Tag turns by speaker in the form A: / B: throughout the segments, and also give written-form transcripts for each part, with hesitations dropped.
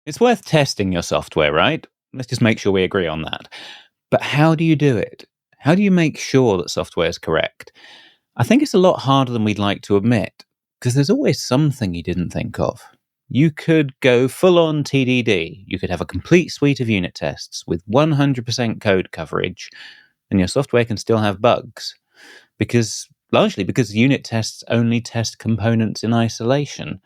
A: It's worth testing your software, right? Let's just make sure we agree on that. But how do you do it? How do you make sure that software is correct? I think it's a lot harder than we'd like to admit, because there's always something you didn't think of. You could go full on TDD. You could have a complete suite of unit tests with 100% code coverage, and your software can still have bugs. Largely because unit tests only test components in isolation,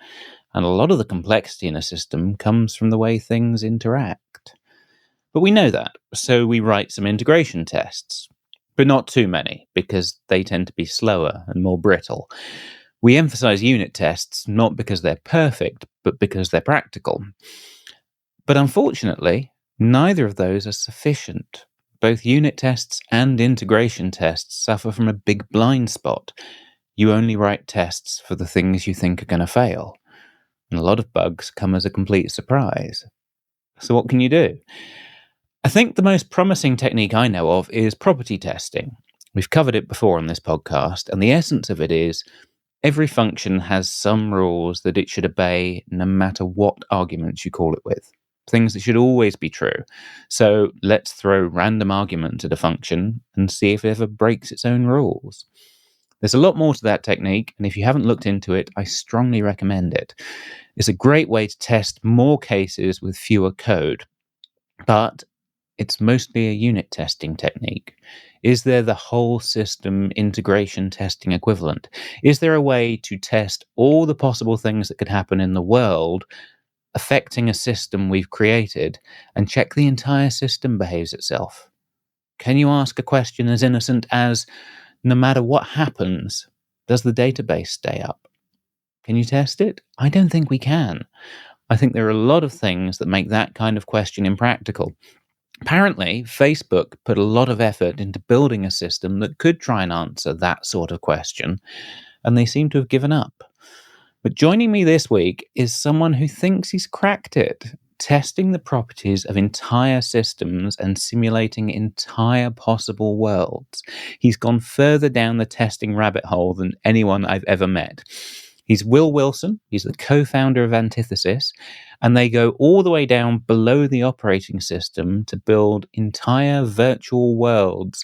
A: and a lot of the complexity in a system comes from the way things interact. But we know that, so we write some integration tests. But not too many, because they tend to be slower and more brittle. We emphasize unit tests not because they're perfect, but because they're practical. But unfortunately, neither of those are sufficient. Both unit tests and integration tests suffer from a big blind spot. You only write tests for the things you think are going to fail. And a lot of bugs come as a complete surprise. So what can you do? I think the most promising technique I know of is property testing. We've covered it before on this podcast, and the essence of it is every function has some rules that it should obey no matter what arguments you call it with. Things that should always be true. So let's throw random arguments at a function and see if it ever breaks its own rules. There's a lot more to that technique, and if you haven't looked into it, I strongly recommend it. It's a great way to test more cases with fewer code, but it's mostly a unit testing technique. Is there the whole system integration testing equivalent? Is there a way to test all the possible things that could happen in the world affecting a system we've created and check the entire system behaves itself? Can you ask a question as innocent as, no matter what happens, does the database stay up? Can you test it? I don't think we can. I think there are a lot of things that make that kind of question impractical. Apparently, Facebook put a lot of effort into building a system that could try and answer that sort of question, and they seem to have given up. But joining me this week is someone who thinks he's cracked it, testing the properties of entire systems and simulating entire possible worlds. He's gone further down the testing rabbit hole than anyone I've ever met. He's Will Wilson. He's the co-founder of Antithesis, and they go all the way down below the operating system to build entire virtual worlds,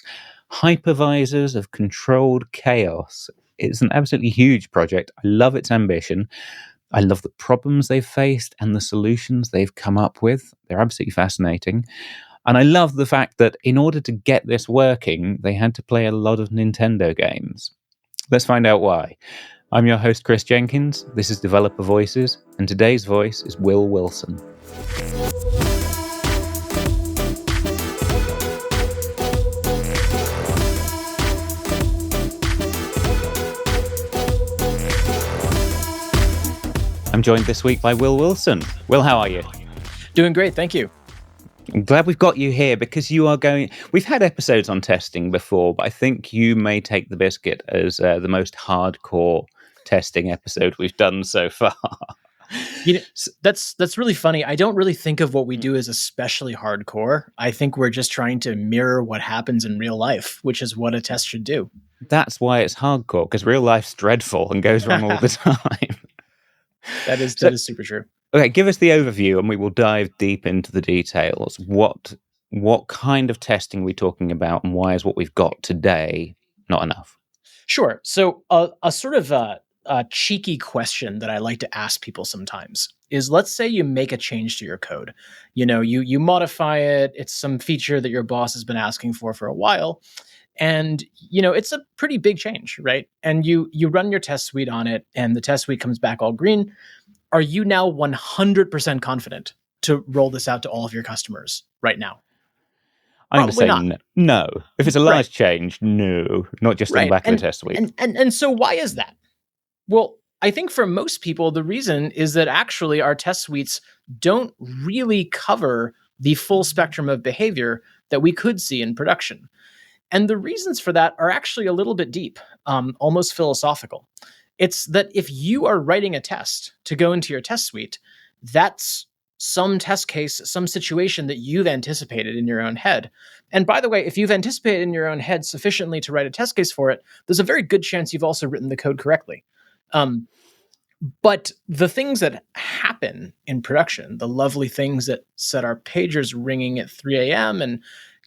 A: hypervisors of controlled chaos. It's an absolutely huge project. I love its ambition. I love the problems they've faced and the solutions they've come up with. They're absolutely fascinating. And I love the fact that in order to get this working, they had to play a lot of Nintendo games. Let's find out why. I'm your host, Chris Jenkins. This is Developer Voices, and today's voice is Will Wilson. I'm joined this week by Will Wilson. Will, how are you?
B: Doing great, thank you.
A: I'm glad we've got you here because you are going... We've had episodes on testing before, but I think you may take the biscuit as the most hardcore testing episode we've done so far.
B: You know, that's really funny. I don't really think of what we do as especially hardcore. I think we're just trying to mirror what happens in real life, which is what a test should do.
A: That's why it's hardcore, because real life's dreadful and goes wrong all the time.
B: That is super true.
A: Okay, give us the overview and we will dive deep into the details. What kind of testing are we talking about, and why is what we've got today not enough?
B: Sure. So a sort of a cheeky question that I like to ask people sometimes is, let's say you make a change to your code. You know, you modify it. It's some feature that your boss has been asking for a while. And, you know, it's a pretty big change, right? And you run your test suite on it and the test suite comes back all green. Are you now 100% confident to roll this out to all of your customers right now?
A: I'm going to say no. If it's a large change, no. Not just in the back of the test suite.
B: And so why is that? Well, I think for most people, the reason is that actually our test suites don't really cover the full spectrum of behavior that we could see in production. And the reasons for that are actually a little bit deep, almost philosophical. It's that if you are writing a test to go into your test suite, that's some test case, some situation that you've anticipated in your own head. And by the way, if you've anticipated in your own head sufficiently to write a test case for it, there's a very good chance you've also written the code correctly. But the things that happen in production, the lovely things that set our pagers ringing at 3 a.m. and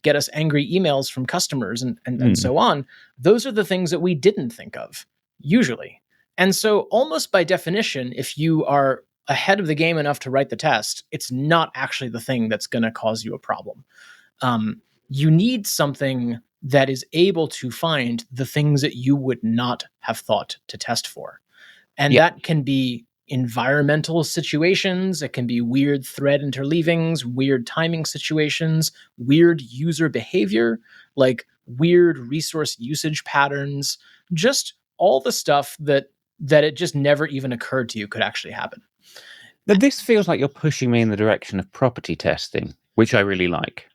B: get us angry emails from customers and
A: Mm.
B: so on, those are the things that we didn't think of, usually. And so, almost by definition, if you are ahead of the game enough to write the test, it's not actually the thing that's going to cause you a problem. You need something that is able to find the things that you would not have thought to test for. And
A: Yeah.
B: that can be environmental situations, it can be weird thread interleavings, weird timing situations, weird user behavior, like weird resource usage patterns, just all the stuff that it just never even occurred to you could actually happen.
A: But this feels like you're pushing me in the direction of property testing, which I really like.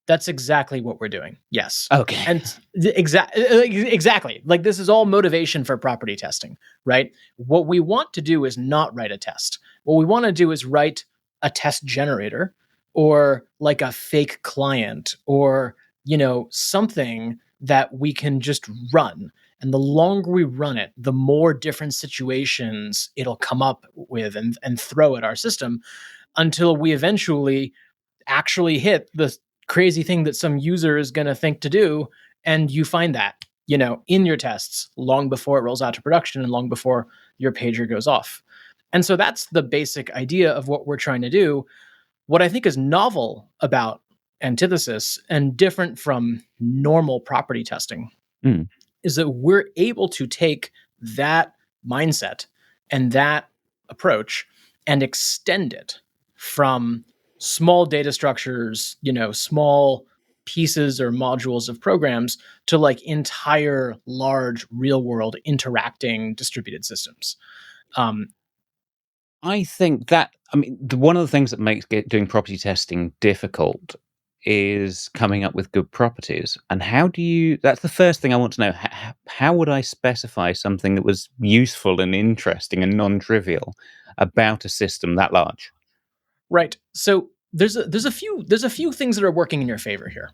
B: That's exactly what we're doing. Yes.
A: Okay.
B: And exactly. Like, this is all motivation for property testing, right? What we want to do is not write a test. What we want to do is write a test generator, or like a fake client, or, something that we can just run. And the longer we run it, the more different situations it'll come up with and throw at our system, until we eventually actually hit the crazy thing that some user is going to think to do. And you find that, in your tests long before it rolls out to production and long before your pager goes off. And so that's the basic idea of what we're trying to do. What I think is novel about Antithesis and different from normal property testing
A: Mm.
B: is that we're able to take that mindset and that approach and extend it from small data structures, small pieces or modules of programs, to like entire large real world interacting distributed systems. Um,
A: I think that, I mean, one of the things that makes doing property testing difficult is coming up with good properties. And how do you, that's the first thing I want to know. How would I specify something that was useful and interesting and non-trivial about a system that large?
B: right. So there's a few things that are working in your favor here.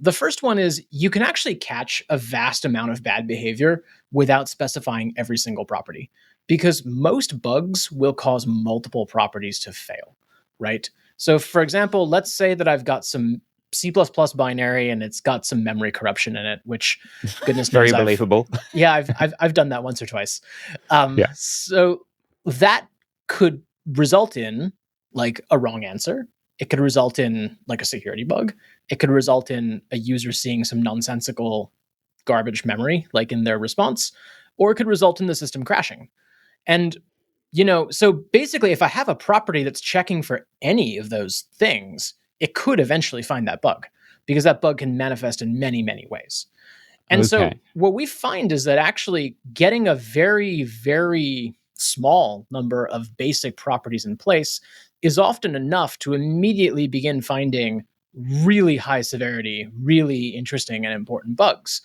B: The first one is you can actually catch a vast amount of bad behavior without specifying every single property, because most bugs will cause multiple properties to fail, right? So, for example, let's say that I've got some C++ binary and it's got some memory corruption in it, which goodness
A: Very
B: knows
A: believable.
B: I've done that once or twice.
A: Yeah.
B: So that could result in like a wrong answer. It could result in like a security bug. It could result in a user seeing some nonsensical garbage memory, like in their response, or it could result in the system crashing. And, so basically, if I have a property that's checking for any of those things, it could eventually find that bug, because that bug can manifest in many, many ways. And so
A: Okay.
B: what we find is that actually getting a very, very small number of basic properties in place is often enough to immediately begin finding really high severity, really interesting and important bugs.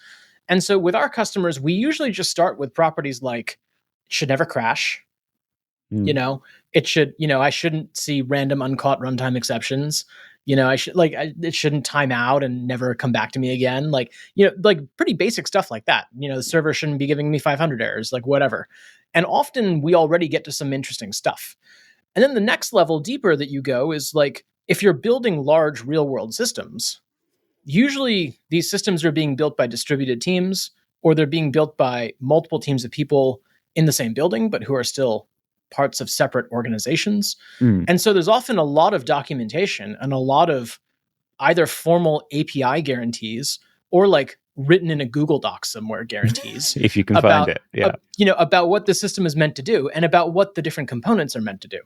B: And so with our customers, we usually just start with properties like it should never crash, you
A: Mm.
B: know, I shouldn't see random uncaught runtime exceptions. It shouldn't time out and never come back to me again. Like pretty basic stuff like that. The server shouldn't be giving me 500 errors, like whatever. And often we already get to some interesting stuff. And then the next level deeper that you go is like, if you're building large real world systems, usually these systems are being built by distributed teams, or they're being built by multiple teams of people in the same building, but who are still parts of separate organizations.
A: Mm.
B: And so there's often a lot of documentation and a lot of either formal API guarantees, or like written in a Google Doc somewhere guarantees
A: If you can find
B: about
A: it. Yeah.
B: about what the system is meant to do and about what the different components are meant to do.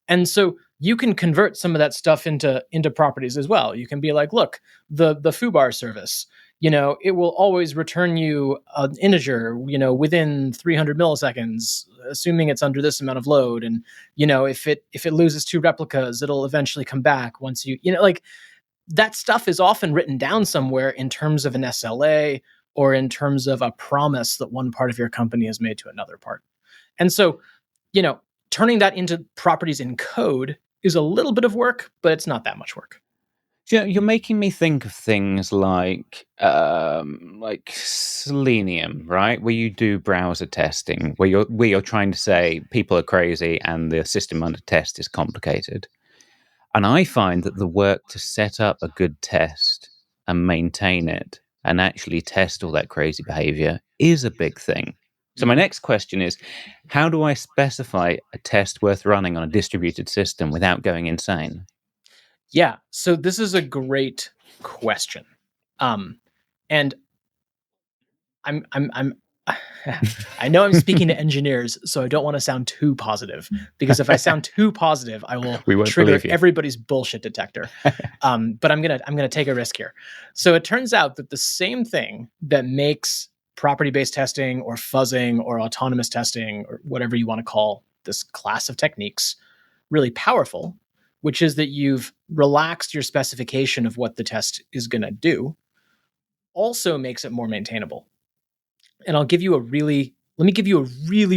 B: And so you can convert some of that stuff into properties as well. You can be like, look, the foobar service, it will always return you an integer, within 300 milliseconds, assuming it's under this amount of load. And if it loses two replicas, it'll eventually come back once like that stuff is often written down somewhere in terms of an SLA, or in terms of a promise that one part of your company has made to another part. And so, turning that into properties in code is a little bit of work, but it's not that much work.
A: You know, you're making me think of things like Selenium, right? Where you do browser testing, where you're trying to say people are crazy and the system under test is complicated. And I find that the work to set up a good test and maintain it and actually test all that crazy behavior is a big thing. So my next question is, how do I specify a test worth running on a distributed system without going insane?
B: Yeah, so this is a great question. And I'm I know I'm speaking to engineers, so I don't want to sound too positive, because if I sound too positive, I will
A: We won't
B: trigger
A: believe you.
B: everybody's bullshit detector. But I'm gonna take a risk here. So it turns out that the same thing that makes property-based testing or fuzzing or autonomous testing or whatever you want to call this class of techniques really powerful, which is that you've relaxed your specification of what the test is going to do, also makes it more maintainable. And let me give you a really,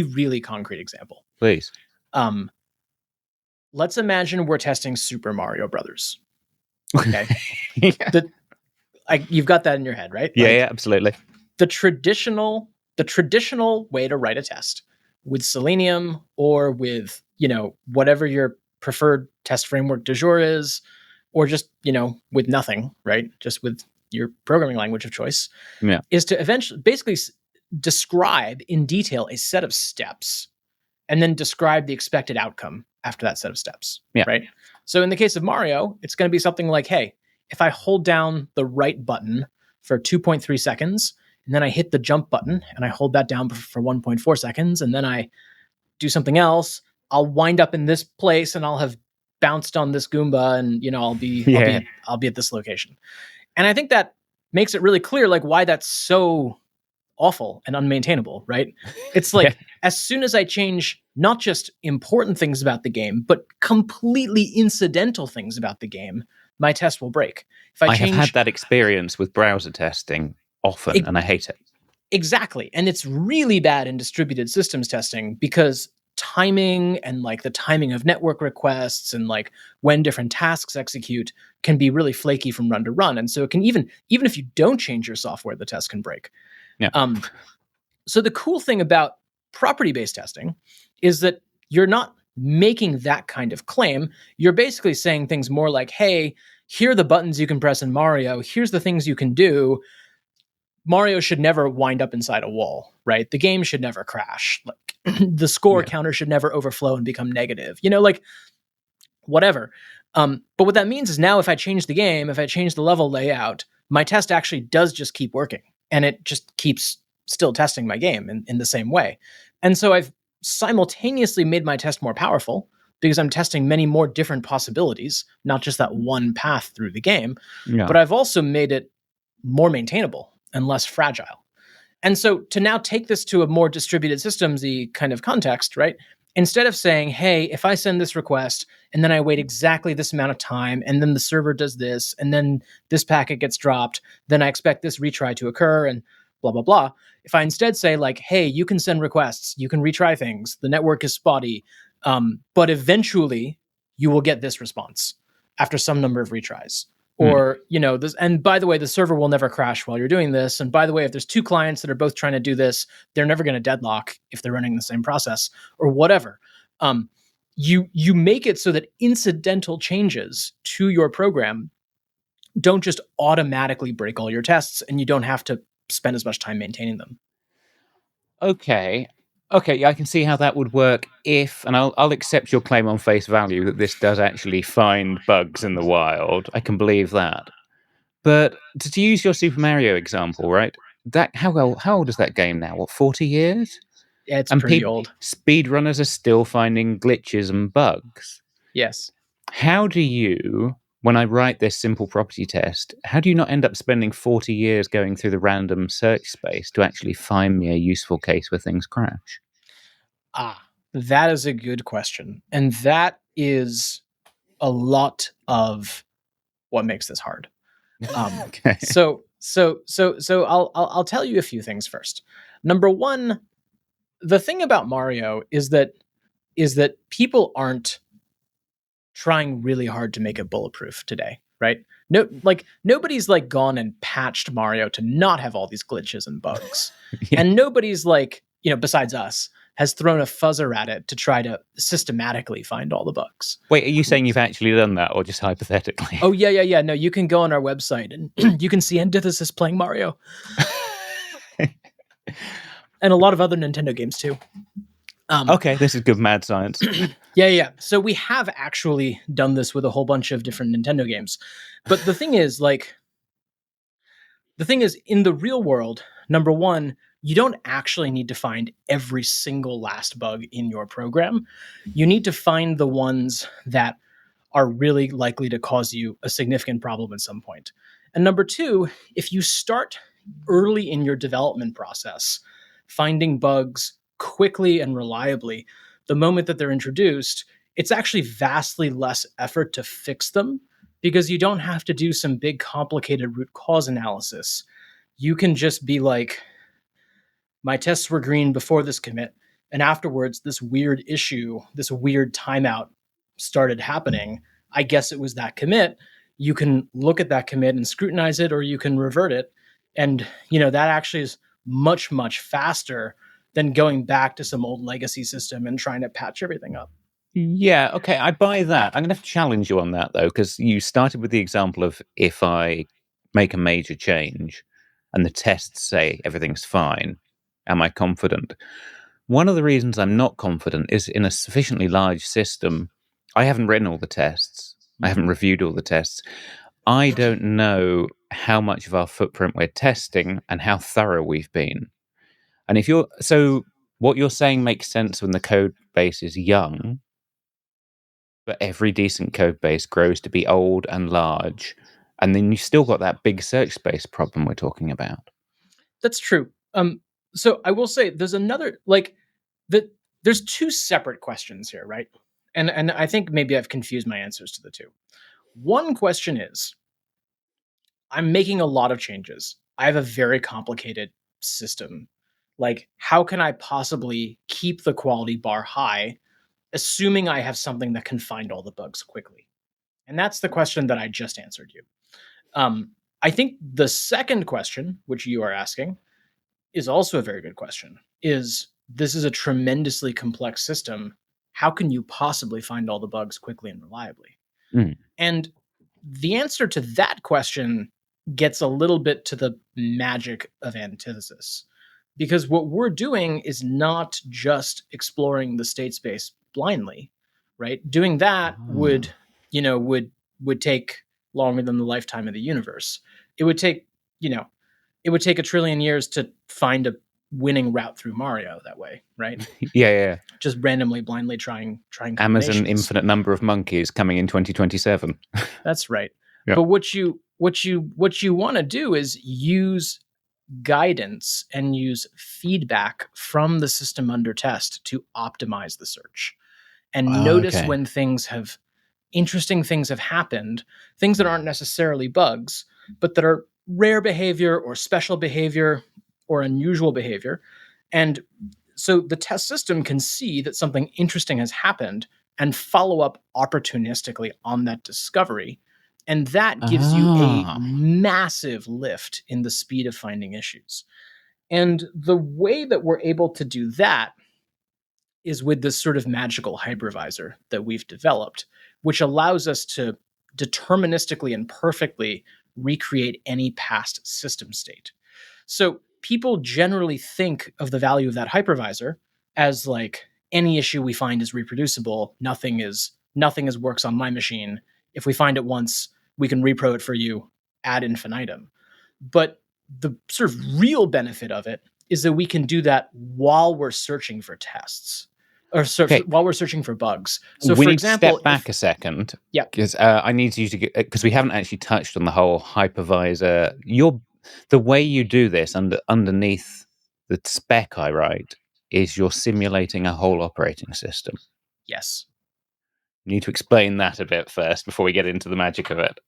B: really concrete example.
A: Please.
B: Um, let's imagine we're testing Super Mario Brothers. Okay.
A: Yeah.
B: You've got that in your head, right?
A: Yeah, absolutely.
B: The traditional way to write a test with Selenium or with, whatever your preferred test framework du jour is, or just, with nothing, right? Just with your programming language of choice,
A: Yeah.
B: is to eventually basically describe in detail a set of steps and then describe the expected outcome after that set of steps.
A: Yeah.
B: Right. So in the case of Mario, it's going to be something like, hey, if I hold down the right button for 2.3 seconds, and then I hit the jump button and I hold that down for 1.4 seconds, and then I do something else, I'll wind up in this place and I'll have bounced on this Goomba, and I'll be at this location. And I think that makes it really clear, like, why that's so awful and unmaintainable, right? It's like, as soon as I change not just important things about the game, but completely incidental things about the game, my test will break. If
A: I have had that experience with browser testing often, and I hate it.
B: Exactly. And it's really bad in distributed systems testing, because timing and like the timing of network requests and like when different tasks execute can be really flaky from run to run. And so it can even if you don't change your software, the test can break.
A: Yeah.
B: So the cool thing about property-based testing is that you're not making that kind of claim. You're basically saying things more like, hey, here are the buttons you can press in Mario. Here's the things you can do. Mario should never wind up inside a wall, right? The game should never crash. Like the score counter should never overflow and become negative. Like whatever. But what that means is now if I change the game, if I change the level layout, my test actually does just keep working, and it just keeps still testing my game in the same way. And so I've simultaneously made my test more powerful because I'm testing many more different possibilities, not just that one path through the game.
A: Yeah.
B: But I've also made it more maintainable and less fragile. And so to now take this to a more distributed systems-y kind of context, right? Instead of saying, hey, if I send this request and then I wait exactly this amount of time and then the server does this and then this packet gets dropped, then I expect this retry to occur and blah, blah, blah. If I instead say like, hey, you can send requests, you can retry things, the network is spotty, but eventually you will get this response after some number of retries. Or, this, and by the way, the server will never crash while you're doing this. And by the way, if there's two clients that are both trying to do this, they're never going to deadlock if they're running the same process or whatever. You make it so that incidental changes to your program don't just automatically break all your tests, and you don't have to spend as much time maintaining them.
A: Okay, yeah, I can see how that would work if, and I'll accept your claim on face value that this does actually find bugs in the wild. I can believe that. But to use your Super Mario example, right? How old is that game now? What, 40 years?
B: Yeah, it's
A: And
B: pretty old.
A: Speedrunners are still finding glitches and bugs.
B: Yes.
A: How do you, when I write this simple property test, how do you not end up spending 40 years going through the random search space to actually find me a useful case where things crash?
B: That is a good question. And that is a lot of what makes this hard.
A: Okay.
B: So I'll tell you a few things first. Number one, the thing about Mario is that people aren't trying really hard to make it bulletproof today. right? No, like nobody's like gone and patched Mario to not have all these glitches and bugs.
A: Yeah.
B: And nobody's like, besides us, has thrown a fuzzer at it to try to systematically find all the bugs.
A: Wait, are you saying you've actually done that or just hypothetically?
B: Oh, yeah. No, you can go on our website and you can see Antithesis playing Mario. And a lot of other Nintendo games too.
A: Okay, this is good mad science.
B: Yeah. So we have actually done this with a whole bunch of different Nintendo games. But the thing is, in the real world, number one, you don't actually need to find every single last bug in your program. You need to find the ones that are really likely to cause you a significant problem at some point. And number two, if you start early in your development process, finding bugs quickly and reliably, the moment that they're introduced, it's actually vastly less effort to fix them because you don't have to do some big complicated root cause analysis. You can just be like, my tests were green before this commit, and afterwards this weird issue, this weird timeout started happening. I guess it was that commit. You can look at that commit and scrutinize it, or you can revert it. And, that actually is much, much faster than going back to some old legacy system and trying to patch everything up.
A: Yeah, okay, I buy that. I'm going to have to challenge you on that, though, because you started with the example of if I make a major change and the tests say everything's fine, am I confident? One of the reasons I'm not confident is in a sufficiently large system, I haven't written all the tests. I haven't reviewed all the tests. I don't know how much of our footprint we're testing and how thorough we've been. And what you're saying makes sense when the code base is young, but every decent code base grows to be old and large. And then you've still got that big search space problem we're talking about.
B: That's true. So I will say there's another there's two separate questions here, right? And I think maybe I've confused my answers to the two. One question is, I'm making a lot of changes. I have a very complicated system. Like, how can I possibly keep the quality bar high, assuming I have something that can find all the bugs quickly? And that's the question that I just answered you. I think the second question, which you are asking, is also a very good question. This is a tremendously complex system. How can you possibly find all the bugs quickly and reliably?
A: Mm.
B: And the answer to that question gets a little bit to the magic of Antithesis. Because what we're doing is not just exploring the state space blindly, right? Doing that would take longer than the lifetime of the universe. It would take, it would take a trillion years to find a winning route through Mario that way, right?
A: Yeah.
B: Just randomly, blindly trying
A: Amazon infinite number of monkeys coming in 2027.
B: That's right.
A: Yeah.
B: But what you want to do is use guidance and use feedback from the system under test to optimize the search. And notice when interesting things have happened, things that aren't necessarily bugs, but that are rare behavior or special behavior or unusual behavior. And so the test system can see that something interesting has happened and follow up opportunistically on that discovery. And that gives you a massive lift in the speed of finding issues. And the way that we're able to do that is with this sort of magical hypervisor that we've developed, which allows us to deterministically and perfectly recreate any past system state. So people generally think of the value of that hypervisor as like, any issue we find is reproducible. Nothing is works on my machine. If we find it once, we can repro it for you ad infinitum. But the sort of real benefit of it is that we can do that while we're searching for tests, or while we're searching for bugs. So,
A: we
B: for
A: need
B: example,
A: to step back a second.
B: Yeah,
A: because I need you to get, because we haven't actually touched on the whole hypervisor. The way you do this underneath the spec I write is you're simulating a whole operating system.
B: Yes.
A: You need to explain that a bit first before we get into the magic of it.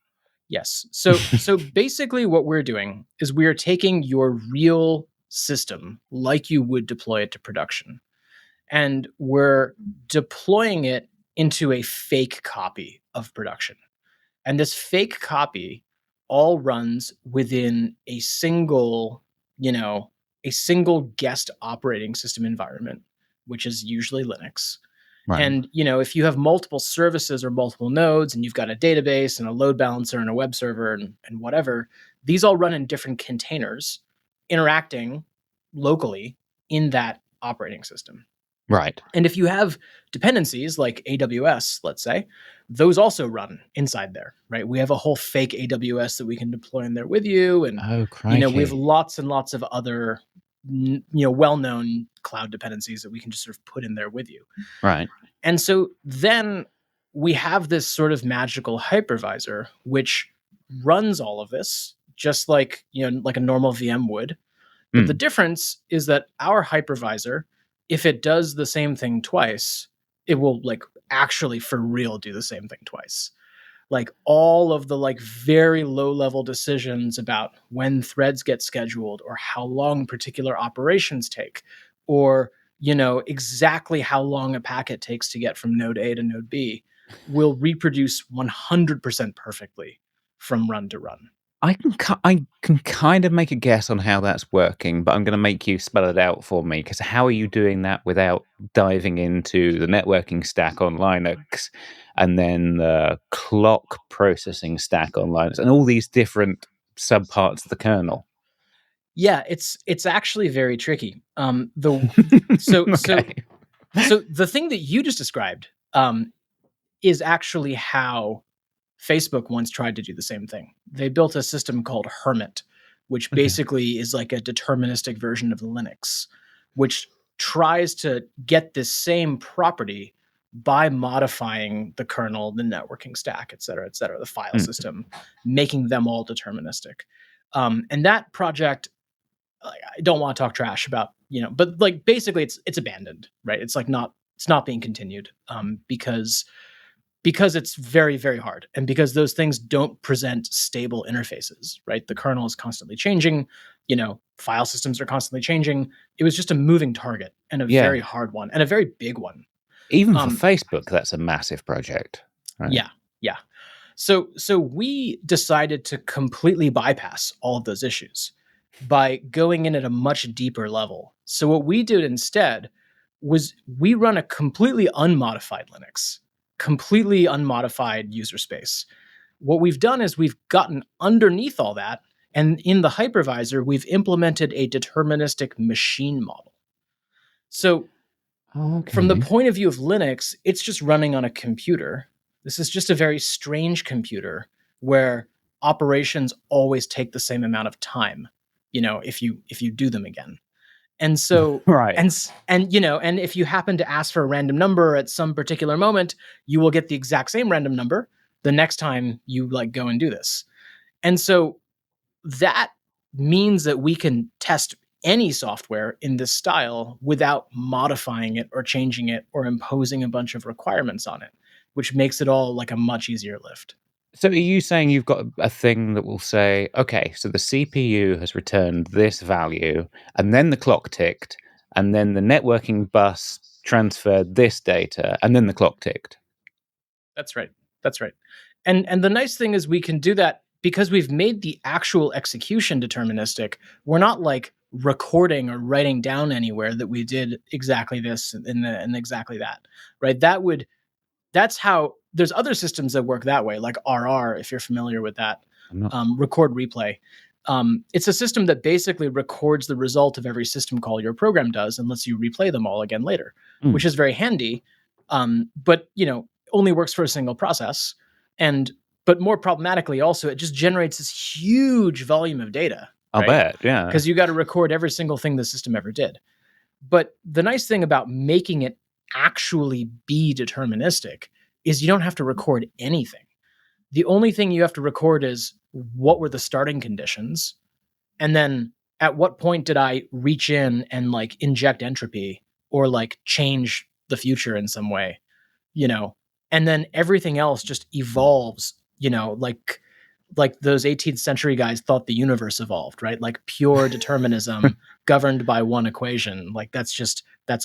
B: Yes. So basically what we're doing is we're taking your real system like you would deploy it to production, and we're deploying it into a fake copy of production. And this fake copy all runs within a single, a single guest operating system environment, which is usually Linux.
A: Right.
B: And, if you have multiple services or multiple nodes and you've got a database and a load balancer and a web server and whatever, these all run in different containers interacting locally in that operating system.
A: Right.
B: And if you have dependencies like AWS, let's say, those also run inside there, right? We have a whole fake AWS that we can deploy in there with you. And,
A: Oh,
B: we have
A: crikey.
B: lots and lots of other, well-known cloud dependencies that we can just sort of put in there with you.
A: Right.
B: And so then we have this sort of magical hypervisor, which runs all of this just like, like a normal VM would. But the difference is that our hypervisor, if it does the same thing twice, it will like actually for real do the same thing twice. Like all of the like very low level decisions about when threads get scheduled or how long particular operations take, or exactly how long a packet takes to get from node A to node B, will reproduce 100% perfectly from run to run.
A: I can kind of make a guess on how that's working, but I'm going to make you spell it out for me, because how are you doing that without diving into the networking stack on Linux and then the clock processing stack on Linux and all these different subparts of the kernel?
B: Yeah, it's actually very tricky.
A: Okay.
B: So the thing that you just described is actually how Facebook once tried to do the same thing. They built a system called Hermit, which
A: Okay.
B: basically is like a deterministic version of Linux, which tries to get this same property by modifying the kernel, the networking stack, et cetera, the file system, making them all deterministic. And that project, I don't want to talk trash about, but like basically it's abandoned, right? It's not being continued because it's very, very hard, and because those things don't present stable interfaces, right? The kernel is constantly changing, file systems are constantly changing. It was just a moving target, and a very hard one, and a very big one.
A: Even for Facebook, that's a massive project. Right?
B: Yeah. So we decided to completely bypass all of those issues by going in at a much deeper level. So what we did instead was we run a completely unmodified Linux, completely unmodified user space. What we've done is we've gotten underneath all that, and in the hypervisor, we've implemented a deterministic machine model. So from the point of view of Linux, it's just running on a computer. This is just a very strange computer where operations always take the same amount of time, if you do them again. And so,
A: Right.
B: and if you happen to ask for a random number at some particular moment, you will get the exact same random number the next time you like go and do this. And so that means that we can test any software in this style without modifying it or changing it or imposing a bunch of requirements on it, which makes it all like a much easier lift.
A: So are you saying you've got a thing that will say, okay, so the CPU has returned this value, and then the clock ticked, and then the networking bus transferred this data, and then the clock ticked?
B: That's right. And the nice thing is we can do that because we've made the actual execution deterministic. We're not like recording or writing down anywhere that we did exactly this and exactly that, right? That's how there's other systems that work that way, like RR, if you're familiar with that, record replay. It's a system that basically records the result of every system call your program does and lets you replay them all again later, which is very handy. But only works for a single process. But more problematically, also, it just generates this huge volume of data.
A: I'll bet, yeah.
B: Because you got to record every single thing the system ever did. But the nice thing about making it actually be deterministic is you don't have to record anything. The only thing you have to record is what were the starting conditions, and then at what point did I reach in and like inject entropy or like change the future in some way, and then everything else just evolves, like those 18th century guys thought the universe evolved, right? Like pure determinism governed by one equation. Like that's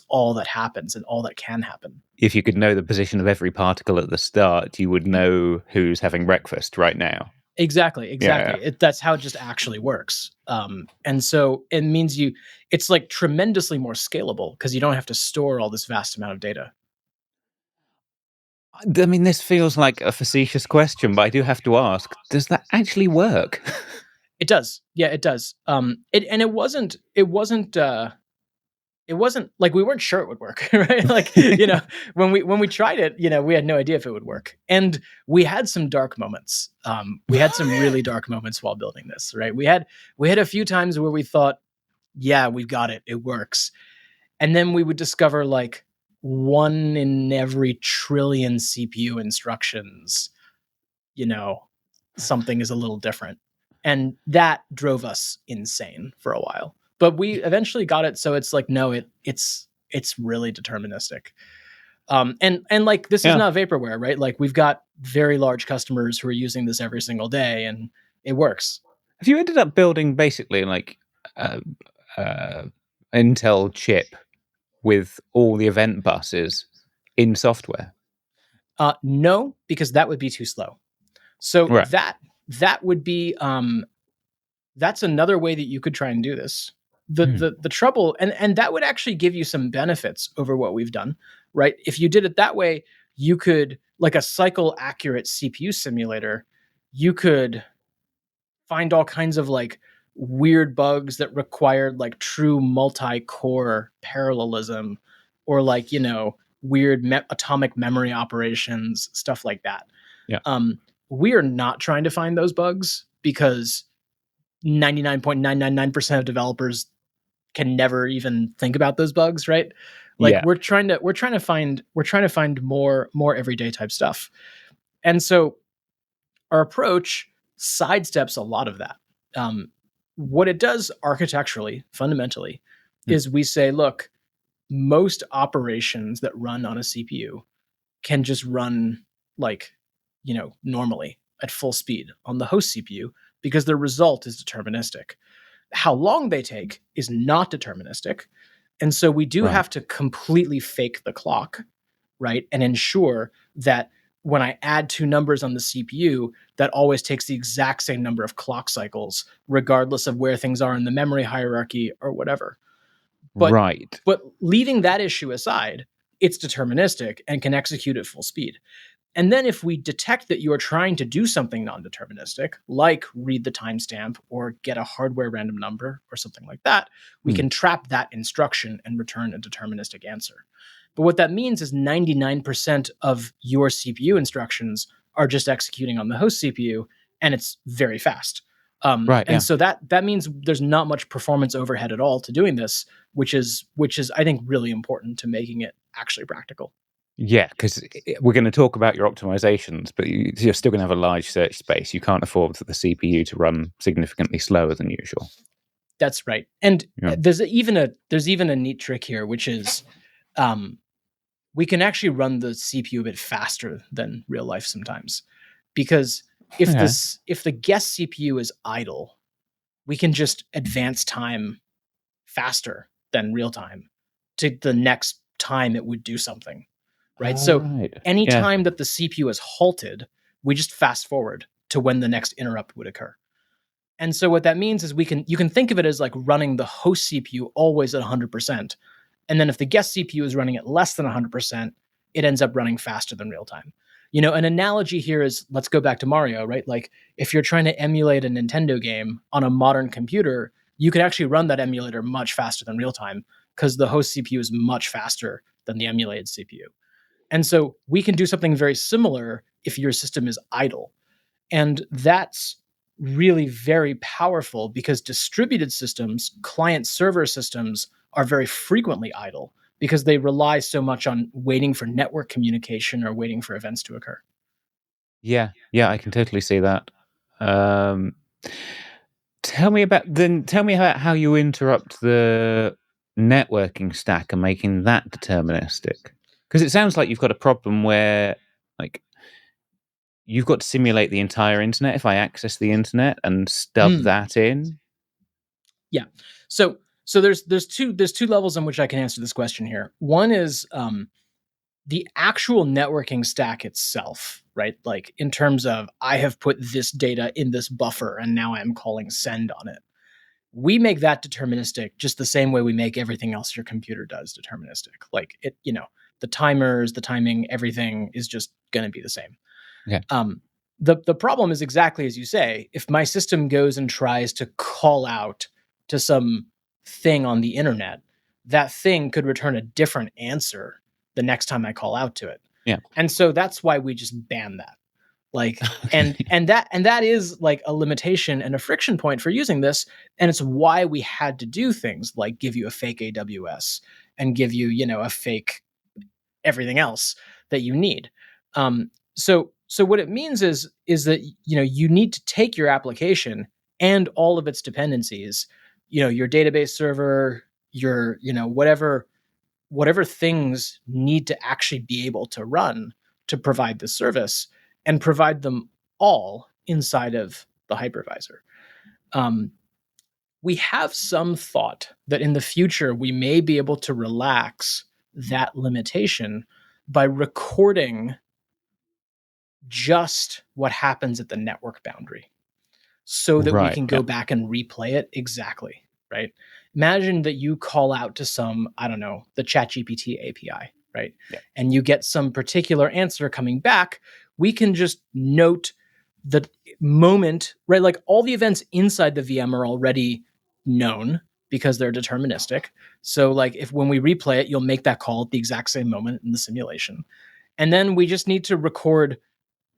B: all that happens and all that can happen.
A: If you could know the position of every particle at the start, you would know who's having breakfast right now.
B: Exactly.
A: Yeah.
B: That's how it just actually works. And so it means it's like tremendously more scalable because you don't have to store all this vast amount of data.
A: I mean, this feels like a facetious question, but I do have to ask, does that actually work?
B: It does. Yeah, it does. It wasn't like we weren't sure it would work, right? Like, when we tried it, we had no idea if it would work. And we had some dark moments. We had some really dark moments while building this, right? We had a few times where we thought, yeah, we've got it. It works. And then we would discover like 1 in every trillion CPU instructions, something is a little different. And that drove us insane for a while. But we eventually got it so it's like, no, it's really deterministic. And like this is not vaporware, right? Like we've got very large customers who are using this every single day and it works.
A: Have you ended up building basically like Intel chip with all the event buses in software?
B: No, because that would be too slow. So
A: right.
B: that would be that's another way that you could try and do this. The trouble, and that would actually give you some benefits over what we've done, right? If you did it that way, you could, like a cycle accurate CPU simulator, you could find all kinds of like weird bugs that required like true multi-core parallelism, or like, weird atomic memory operations, stuff like that.
A: Yeah.
B: We are not trying to find those bugs because 99.999% of developers can never even think about those bugs, right? Like we're trying to find more everyday type stuff. And so our approach sidesteps a lot of that. What it does architecturally, fundamentally, is we say, look, most operations that run on a CPU can just run like, normally at full speed on the host CPU because the result is deterministic. How long they take is not deterministic. And so we do have to completely fake the clock, right? And ensure that when I add 2 numbers on the CPU, that always takes the exact same number of clock cycles, regardless of where things are in the memory hierarchy or whatever. But leaving that issue aside, it's deterministic and can execute at full speed. And then if we detect that you are trying to do something non-deterministic, like read the timestamp or get a hardware random number or something like that, we can trap that instruction and return a deterministic answer. But what that means is 99% of your CPU instructions are just executing on the host CPU, and it's very fast. So that means there's not much performance overhead at all to doing this, which is I think really important to making it actually practical.
A: Yeah, because we're going to talk about your optimizations, but you're still going to have a large search space. You can't afford for the CPU to run significantly slower than usual.
B: That's right. And there's even a neat trick here, which is we can actually run the CPU a bit faster than real life sometimes, because if the guest CPU is idle, we can just advance time faster than real time to the next time it would do something. Right. Any time that the CPU is halted, we just fast forward to when the next interrupt would occur. And so what that means is you can think of it as like running the host CPU always at 100%. And then if the guest CPU is running at less than 100%, it ends up running faster than real time. An analogy here is, let's go back to Mario, right? Like if you're trying to emulate a Nintendo game on a modern computer, you could actually run that emulator much faster than real time because the host CPU is much faster than the emulated CPU. And so we can do something very similar if your system is idle. And that's really very powerful because distributed systems, client-server systems, are very frequently idle because they rely so much on waiting for network communication or waiting for events to occur.
A: Yeah, I can totally see that. Tell me about how you interrupt the networking stack and making that deterministic. Because it sounds like you've got a problem where, like, you've got to simulate the entire internet. If I access the internet and stub that in,
B: yeah. So there's two levels in which I can answer this question here. One is the actual networking stack itself, right? Like in terms of I have put this data in this buffer and now I'm calling send on it. We make that deterministic just the same way we make everything else your computer does deterministic. Like it, the timers, the timing, everything is just going to be the same.
A: okay.
B: The problem is exactly as you say. If my system goes and tries to call out to some thing on the internet, that thing could return a different answer the next time I call out to it.
A: Yeah.
B: And so that's why we just ban that. Like, and that is like a limitation and a friction point for using this. And it's why we had to do things like give you a fake AWS and give you, a fake everything else that you need. So what it means is that, you need to take your application and all of its dependencies, your database server, your, whatever things need to actually be able to run to provide the service, and provide them all inside of the hypervisor. We have some thought that in the future we may be able to relax that limitation by recording just what happens at the network boundary so that we can go back and replay it exactly, right? Imagine that you call out to some, I don't know, the ChatGPT API, right?
A: Yeah.
B: And you get some particular answer coming back. We can just note the moment, right? Like all the events inside the VM are already known because they're deterministic. So like if when we replay it, you'll make that call at the exact same moment in the simulation. And then we just need to record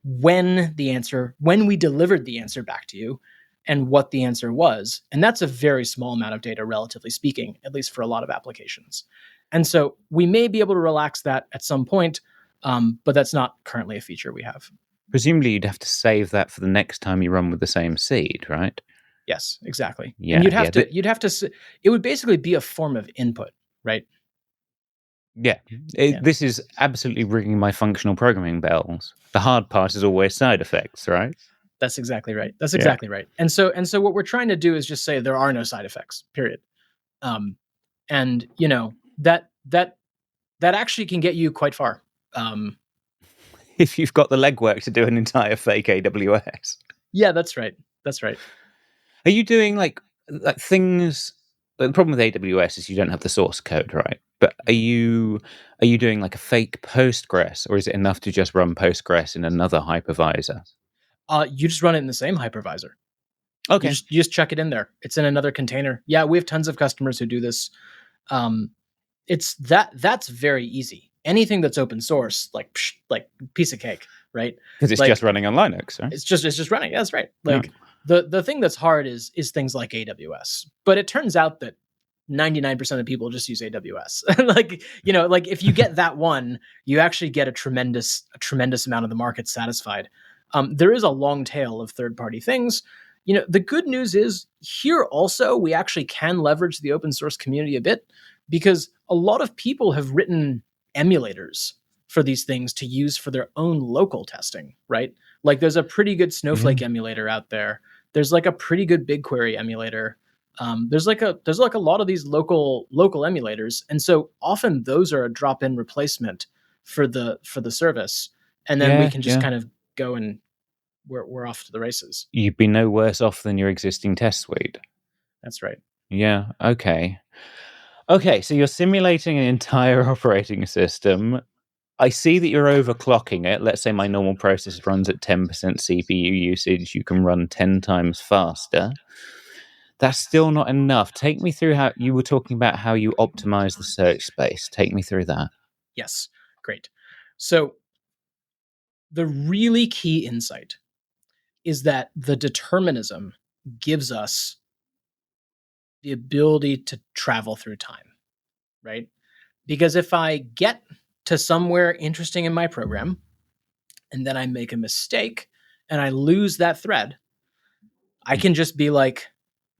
B: when we delivered the answer back to you and what the answer was. And that's a very small amount of data, relatively speaking, at least for a lot of applications. And so we may be able to relax that at some point, but that's not currently a feature we have.
A: Presumably you'd have to save that for the next time you run with the same seed, right?
B: Yes, exactly.
A: Yeah,
B: and you'd have to, it would basically be a form of input, right?
A: Yeah. This is absolutely ringing my functional programming bells. The hard part is always side effects, right?
B: That's exactly right. That's exactly right. And so what we're trying to do is just say there are no side effects, period. And that actually can get you quite far.
A: If you've got the legwork to do an entire fake AWS.
B: Yeah, that's right. That's right.
A: Are you doing like things? The problem with AWS is you don't have the source code, right? But are you doing like a fake Postgres, or is it enough to just run Postgres in another hypervisor?
B: You just run it in the same hypervisor.
A: Okay.
B: You just chuck it in there. It's in another container. Yeah, we have tons of customers who do this. That's very easy. Anything that's open source, like piece of cake, right?
A: Because it's just running on Linux, right?
B: It's just running. That's right. Like the thing that's hard is things like AWS. But it turns out that 99% of people just use AWS. like if you get that one, you actually get a tremendous amount of the market satisfied. There is a long tail of third-party things. The good news is here also we actually can leverage the open source community a bit, because a lot of people have written emulators for these things to use for their own local testing, right? Like there's a pretty good Snowflake emulator out there. There's like a pretty good BigQuery emulator. There's like a lot of these local emulators, and so often those are a drop-in replacement for the service, and then we can just kind of go and we're off to the races.
A: You'd be no worse off than your existing test suite.
B: That's right.
A: Yeah. Okay. So you're simulating an entire operating system. I see that you're overclocking it. Let's say my normal process runs at 10% CPU usage. You can run 10 times faster. That's still not enough. Take me through how you were talking about how you optimize the search space. Take me through that.
B: Yes. Great. So the really key insight is that the determinism gives us the ability to travel through time, right? Because if I get to somewhere interesting in my program and then I make a mistake and I lose that thread, I can just be like,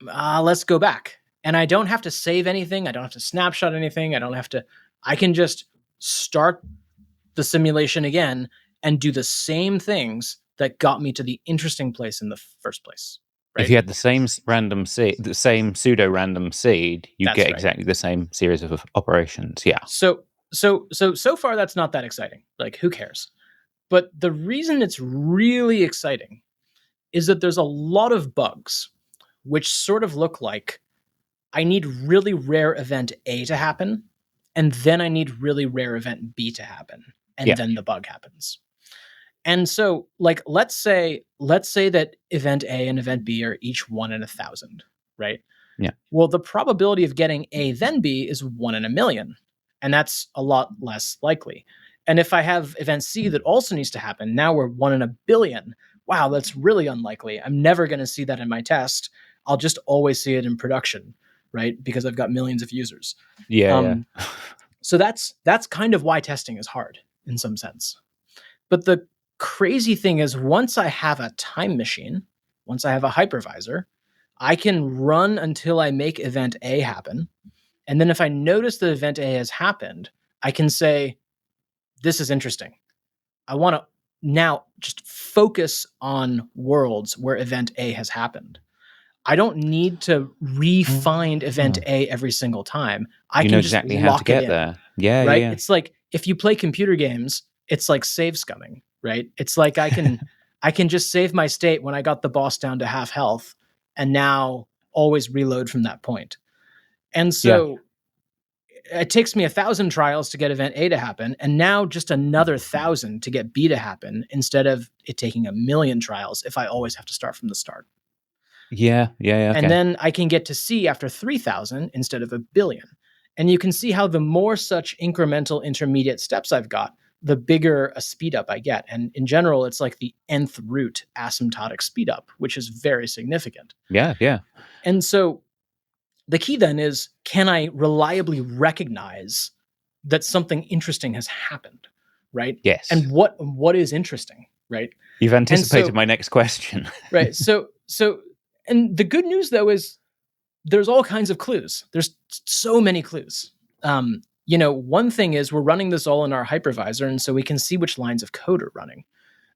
B: let's go back. And I don't have to save anything. I don't have to snapshot anything. I can just start the simulation again and do the same things that got me to the interesting place in the first place. Right?
A: If you had the same random seed, the same pseudo random seed, you
B: That's
A: get
B: right.
A: exactly the same series of operations. Yeah.
B: So far that's not that exciting. Like, who cares? But the reason it's really exciting is that there's a lot of bugs which sort of look like I need really rare event A to happen, and then I need really rare event B to happen, and
A: Yeah.
B: then the bug happens. And so, like, let's say that event A and event B are each 1 in 1,000, right?
A: Yeah.
B: Well, the probability of getting A then B is 1 in a million, and that's a lot less likely. And if I have event C that also needs to happen, now we're 1 in a billion. Wow, that's really unlikely. I'm never going to see that in my test. I'll just always see it in production, right? Because I've got millions of users.
A: Yeah.
B: So that's kind of why testing is hard in some sense. But the crazy thing is, once I have a time machine, once I have a hypervisor, I can run until I make event A happen. And then if I notice that event A has happened, I can say, this is interesting. I want to now just focus on worlds where event A has happened. I don't need to re-find event A every single time. I can just
A: exactly how to
B: lock
A: get
B: it in,
A: there. Yeah,
B: right?
A: yeah.
B: It's like if you play computer games, it's like save scumming, right? It's like I can just save my state when I got the boss down to half health, and now always reload from that point. And so it takes me 1,000 trials to get event A to happen, and now just another 1,000 to get B to happen, instead of it taking 1,000,000 trials if I always have to start from the start.
A: Yeah. Okay.
B: And then I can get to C after 3,000 instead of 1,000,000,000. And you can see how the more such incremental intermediate steps I've got, the bigger a speed up I get. And in general, it's like the nth root asymptotic speed up, which is very significant.
A: Yeah.
B: And so the key then is, can I reliably recognize that something interesting has happened, right?
A: Yes.
B: And what is interesting, right?
A: You've anticipated my next question.
B: Right. So and the good news though is there's all kinds of clues. There's so many clues. One thing is we're running this all in our hypervisor, and so we can see which lines of code are running.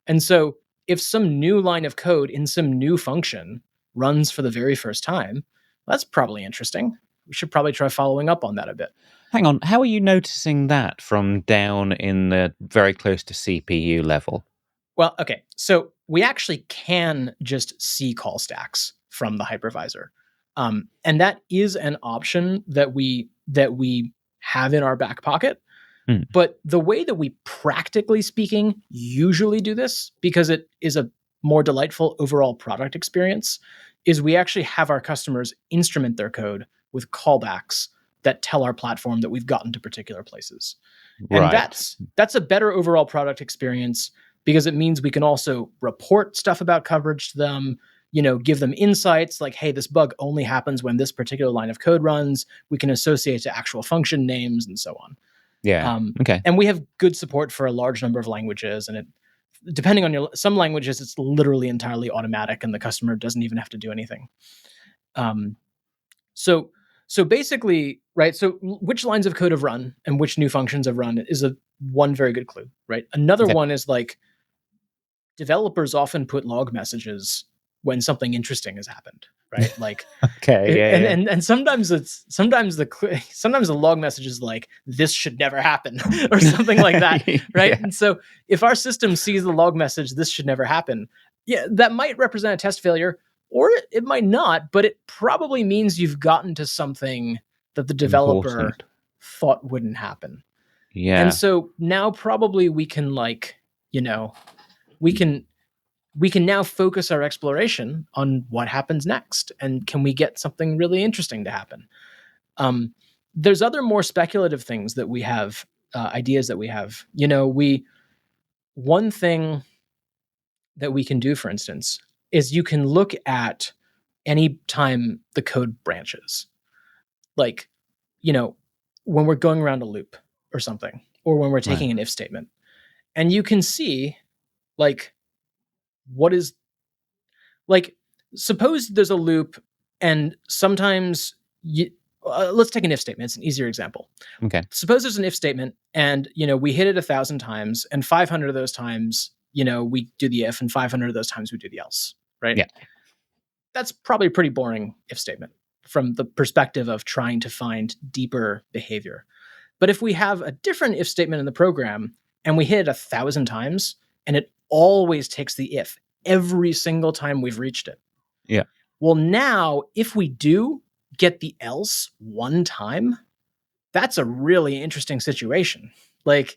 B: And so if some new line of code in some new function runs for the very first time, that's probably interesting. We should probably try following up on that a bit.
A: Hang on, how are you noticing that from down in the very close to CPU level?
B: Well, okay, so we actually can just see call stacks from the hypervisor. And that is an option that we have in our back pocket. But the way that we, practically speaking, usually do this, because it is a more delightful overall product experience, is we actually have our customers instrument their code with callbacks that tell our platform that we've gotten to particular places. And that's a better overall product experience, because it means we can also report stuff about coverage to them, give them insights like, hey, this bug only happens when this particular line of code runs. We can associate to actual function names and so on.
A: Yeah. Okay.
B: And we have good support for a large number of languages, and depending on some languages, it's literally entirely automatic, and the customer doesn't even have to do anything. So basically, right, so which lines of code have run and which new functions have run is one very good clue, right? Another one is like, developers often put log messages when something interesting has happened, right? Like,
A: okay,
B: and sometimes the log message is like, this should never happen, or something like that, right?
A: Yeah.
B: And so if our system sees the log message, this should never happen, that might represent a test failure, or it might not, but it probably means you've gotten to something that the developer thought wouldn't happen.
A: Yeah.
B: And so now probably we can we can now focus our exploration on what happens next, and can we get something really interesting to happen. There's other more speculative things that we have, ideas that we have. One thing that we can do, for instance, is you can look at any time the code branches, like, when we're going around a loop or something, or when we're taking an if statement, and you can see, like, what is, like, suppose there's a loop, and sometimes let's take an if statement. It's an easier example.
A: Okay.
B: Suppose there's an if statement, and we hit it 1,000 times, and 500 of those times we do the if, and 500 of those times we do the else, right?
A: Yeah.
B: That's probably a pretty boring if statement from the perspective of trying to find deeper behavior. But if we have a different if statement in the program and we hit it 1,000 times and it always takes the if every single time we've reached it.
A: Yeah.
B: Well, now if we do get the else one time, that's a really interesting situation. Like,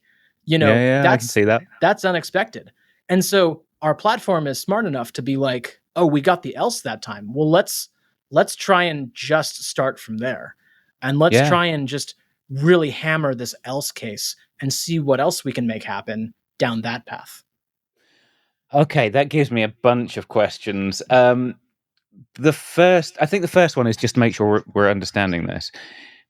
A: I can see that.
B: That's unexpected. And so our platform is smart enough to be like, oh, we got the else that time. Well, let's try and just start from there. And let's try and just really hammer this else case and see what else we can make happen down that path.
A: Okay, that gives me a bunch of questions. I think the first one is just to make sure we're understanding this.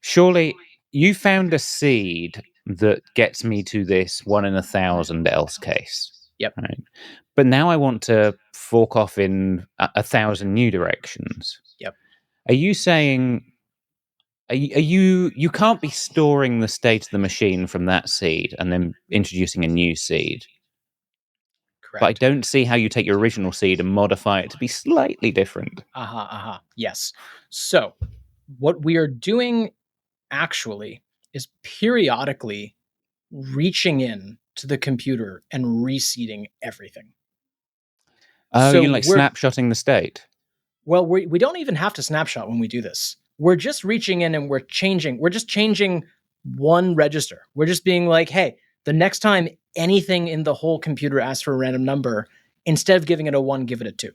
A: Surely you found a seed that gets me to this 1 in 1,000 else case.
B: Yep.
A: Right. But now I want to fork off in 1,000 new directions.
B: Yep.
A: Are you saying you can't be storing the state of the machine from that seed and then introducing a new seed?
B: Correct.
A: But I don't see how you take your original seed and modify it to be slightly different.
B: Yes. So what we are doing actually is periodically reaching in to the computer and reseeding everything.
A: Oh, so you're like snapshotting the state?
B: Well, we don't even have to snapshot when we do this. We're just reaching in and we're just changing one register. We're just being like, hey, the next time anything in the whole computer asks for a random number, instead of giving it a 1, give it a 2.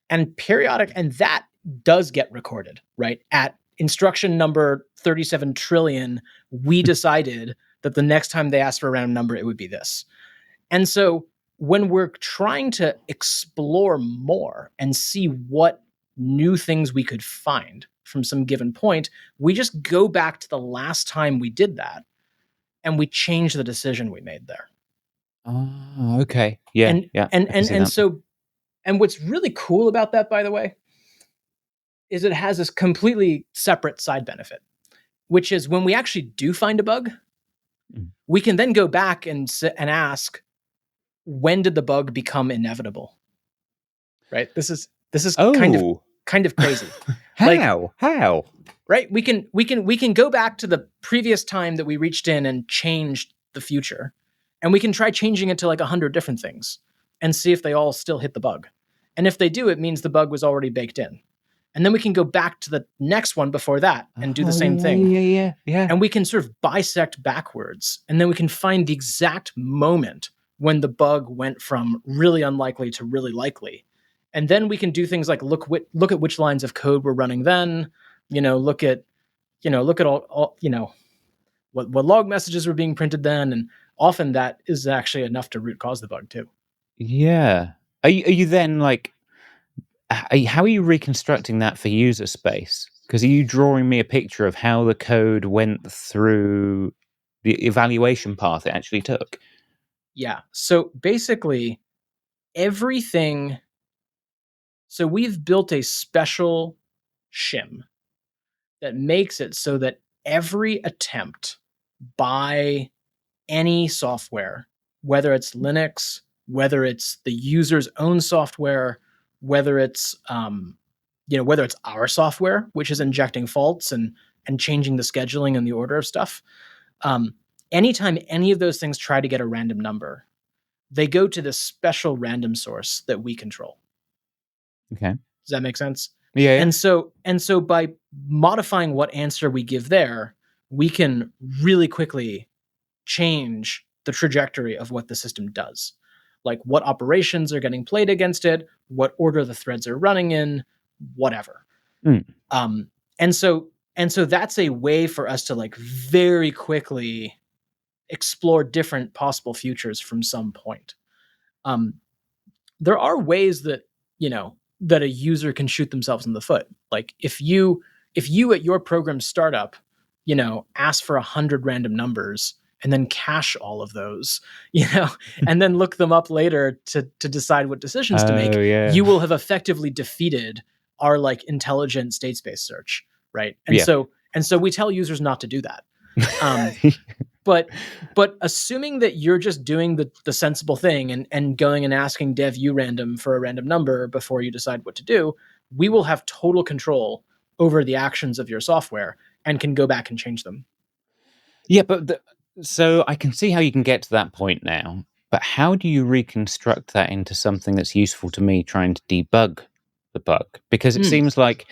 B: And that does get recorded, right? At instruction number 37 trillion, we decided that the next time they asked for a random number, it would be this. And so when we're trying to explore more and see what new things we could find from some given point, we just go back to the last time we did that and we change the decision we made there.
A: Oh, okay. Yeah.
B: And what's really cool about that, by the way, is it has this completely separate side benefit, which is when we actually do find a bug, we can then go back and ask, when did the bug become inevitable? Right? This is kind of crazy.
A: How?
B: Right? We can go back to the previous time that we reached in and changed the future, and we can try changing it to like 100 different things and see if they all still hit the bug. And if they do, it means the bug was already baked in. And then we can go back to the next one before that and do the same thing.
A: Yeah.
B: And we can sort of bisect backwards, and then we can find the exact moment when the bug went from really unlikely to really likely. And then we can do things like look at which lines of code we're running then, look at all what log messages were being printed then. And often that is actually enough to root cause the bug too.
A: Yeah. Are you then like, how are you reconstructing that for user space? Because are you drawing me a picture of how the code went through the evaluation path it actually took?
B: Yeah. So basically everything. So we've built a special shim that makes it so that every attempt by any software, whether it's Linux, whether it's the user's own software, whether it's our software, which is injecting faults and changing the scheduling and the order of stuff. Anytime any of those things try to get a random number, they go to this special random source that we control.
A: Okay.
B: Does that make sense?
A: Yeah.
B: And so by modifying what answer we give there, we can really quickly change the trajectory of what the system does. Like what operations are getting played against it, what order the threads are running in, whatever. And so that's a way for us to like very quickly explore different possible futures from some point. There are ways that that a user can shoot themselves in the foot. Like if you at your program startup, ask for 100 random numbers and then cache all of those, and then look them up later to decide what decisions to make, you will have effectively defeated our like intelligent state space search, right? And so we tell users not to do that. but assuming that you're just doing the sensible thing and going and asking dev urandom for a random number before you decide what to do, we will have total control over the actions of your software and can go back and change them.
A: Yeah, but so I can see how you can get to that point now, but how do you reconstruct that into something that's useful to me trying to debug the bug? Because it seems like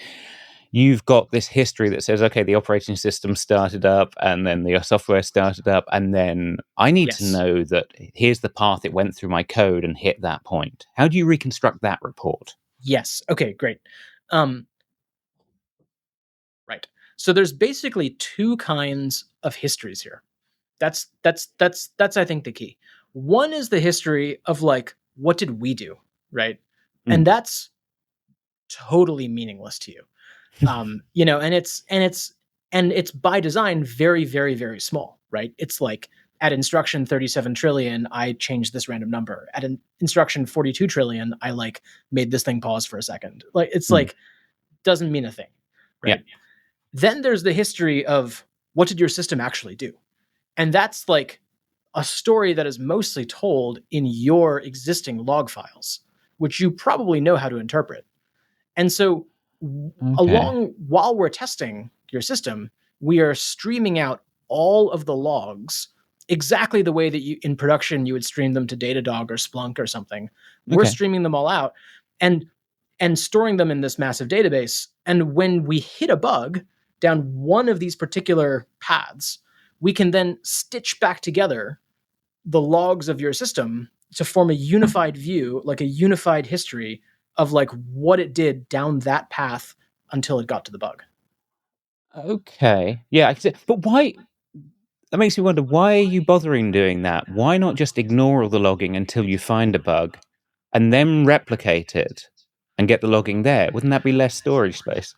A: you've got this history that says, okay, the operating system started up and then the software started up, and then I need to know that here's the path it went through my code and hit that point. How do you reconstruct that report?
B: Yes. Okay, great. Right. So there's basically two kinds of histories here. That's I think the key. One is the history of like, what did we do, right? And that's totally meaningless to you. You know, and it's by design very, very, very small, right? It's like at instruction 37 trillion, I changed this random number. At instruction 42 trillion, I like made this thing pause for a second. Like it's like doesn't mean a thing, right?
A: Yeah.
B: Then there's the history of what did your system actually do? And that's like a story that is mostly told in your existing log files, which you probably know how to interpret. And so while we're testing your system, we are streaming out all of the logs exactly the way that you in production you would stream them to Datadog or Splunk or something. We're streaming them all out and storing them in this massive database. And when we hit a bug down one of these particular paths, we can then stitch back together the logs of your system to form a unified view, like a unified history of like what it did down that path until it got to the bug.
A: Okay. Yeah, I can see. But why? That makes me wonder, why are you bothering doing that? Why not just ignore all the logging until you find a bug and then replicate it and get the logging there? Wouldn't that be less storage space?